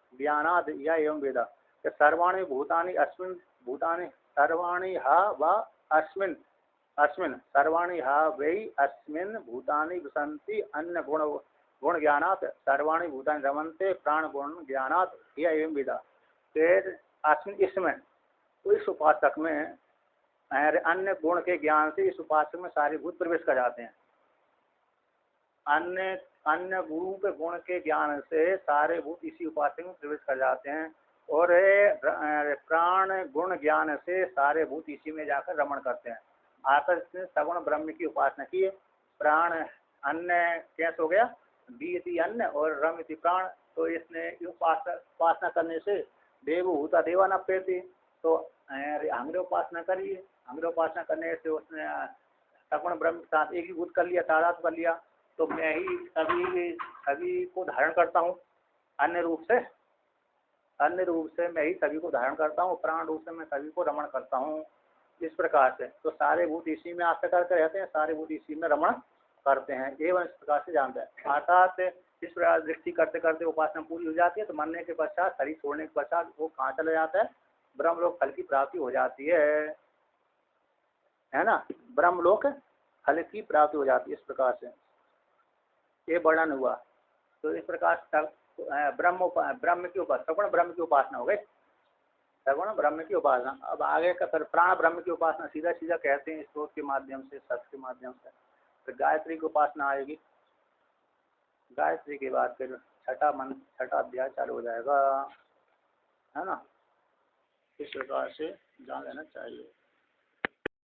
ज्ञानाद या एवं वेदा, सर्वाणी भूतानि अस्मिन् भूतानि सर्वाणी व अस्मिन् सर्वाणी वै अस्मिन् भूतानि विसन्ति। अन्न गुण ज्ञानात् सर्वाणी भूतानि रमन्ते, प्राण गुण ज्ञानात् या एवं वेदा। फिर अस्मिन्, इसमें, तो इस उपासक में अन्य गुण के ज्ञान से इस उपासक में सारे भूत प्रवेश कर जाते हैं। अन्य रूप गुण के ज्ञान से सारे भूत इसी उपासक में प्रवेश कर जाते हैं। और प्राण गुण ज्ञान से सारे भूत इसी में जाकर रमण करते हैं। आकर इसने सगुण ब्रह्म की उपासना की। प्राण अन्न कैसे हो गया? बी अन्न और रम इति प्राण। तो इसने उपासना करने से देवभूता देवानप्येति, तो हमारे उपासना करिए। हमारे उपासना करने से उसने सगुण ब्रह्म के साथ एक ही भूत कर लिया, तादाद कर लिया। तो मैं ही सभी को धारण करता हूँ। अन्य रूप से मैं ही सभी को धारण करता हूँ, प्राण रूप से मैं सभी को रमण करता हूँ। इस प्रकार से तो सारे भूत इसी में आस्था करके रहते हैं, सारे भूत इसी में रमण करते हैं। एवं इस प्रकार से जानते हैं। अर्थात इस प्रकार दृष्टि करते करते उपासना पूरी हो जाती है। तो मरने के पश्चात, शरीर छोड़ने के पश्चात वो कहाँ चला जाता है? ब्रह्मलोक फल की प्राप्ति हो जाती है ना। ब्रह्मलोक फल की प्राप्ति हो जाती है। इस प्रकार से ये वर्णन हुआ। तो इस प्रकार ब्रह्म की उपासना, सगुण ब्रह्म की उपासना हो गई, सगुण ब्रह्म की उपासना। अब आगे का फिर प्राण ब्रह्म की उपासना सीधा सीधा कहते हैं स्रोत के माध्यम से, सत्य के माध्यम से। फिर गायत्री की उपासना आएगी। गायत्री के बाद फिर छठा अध्याय चालू हो जाएगा, है ना। इस प्रकार से जान लेना चाहिए।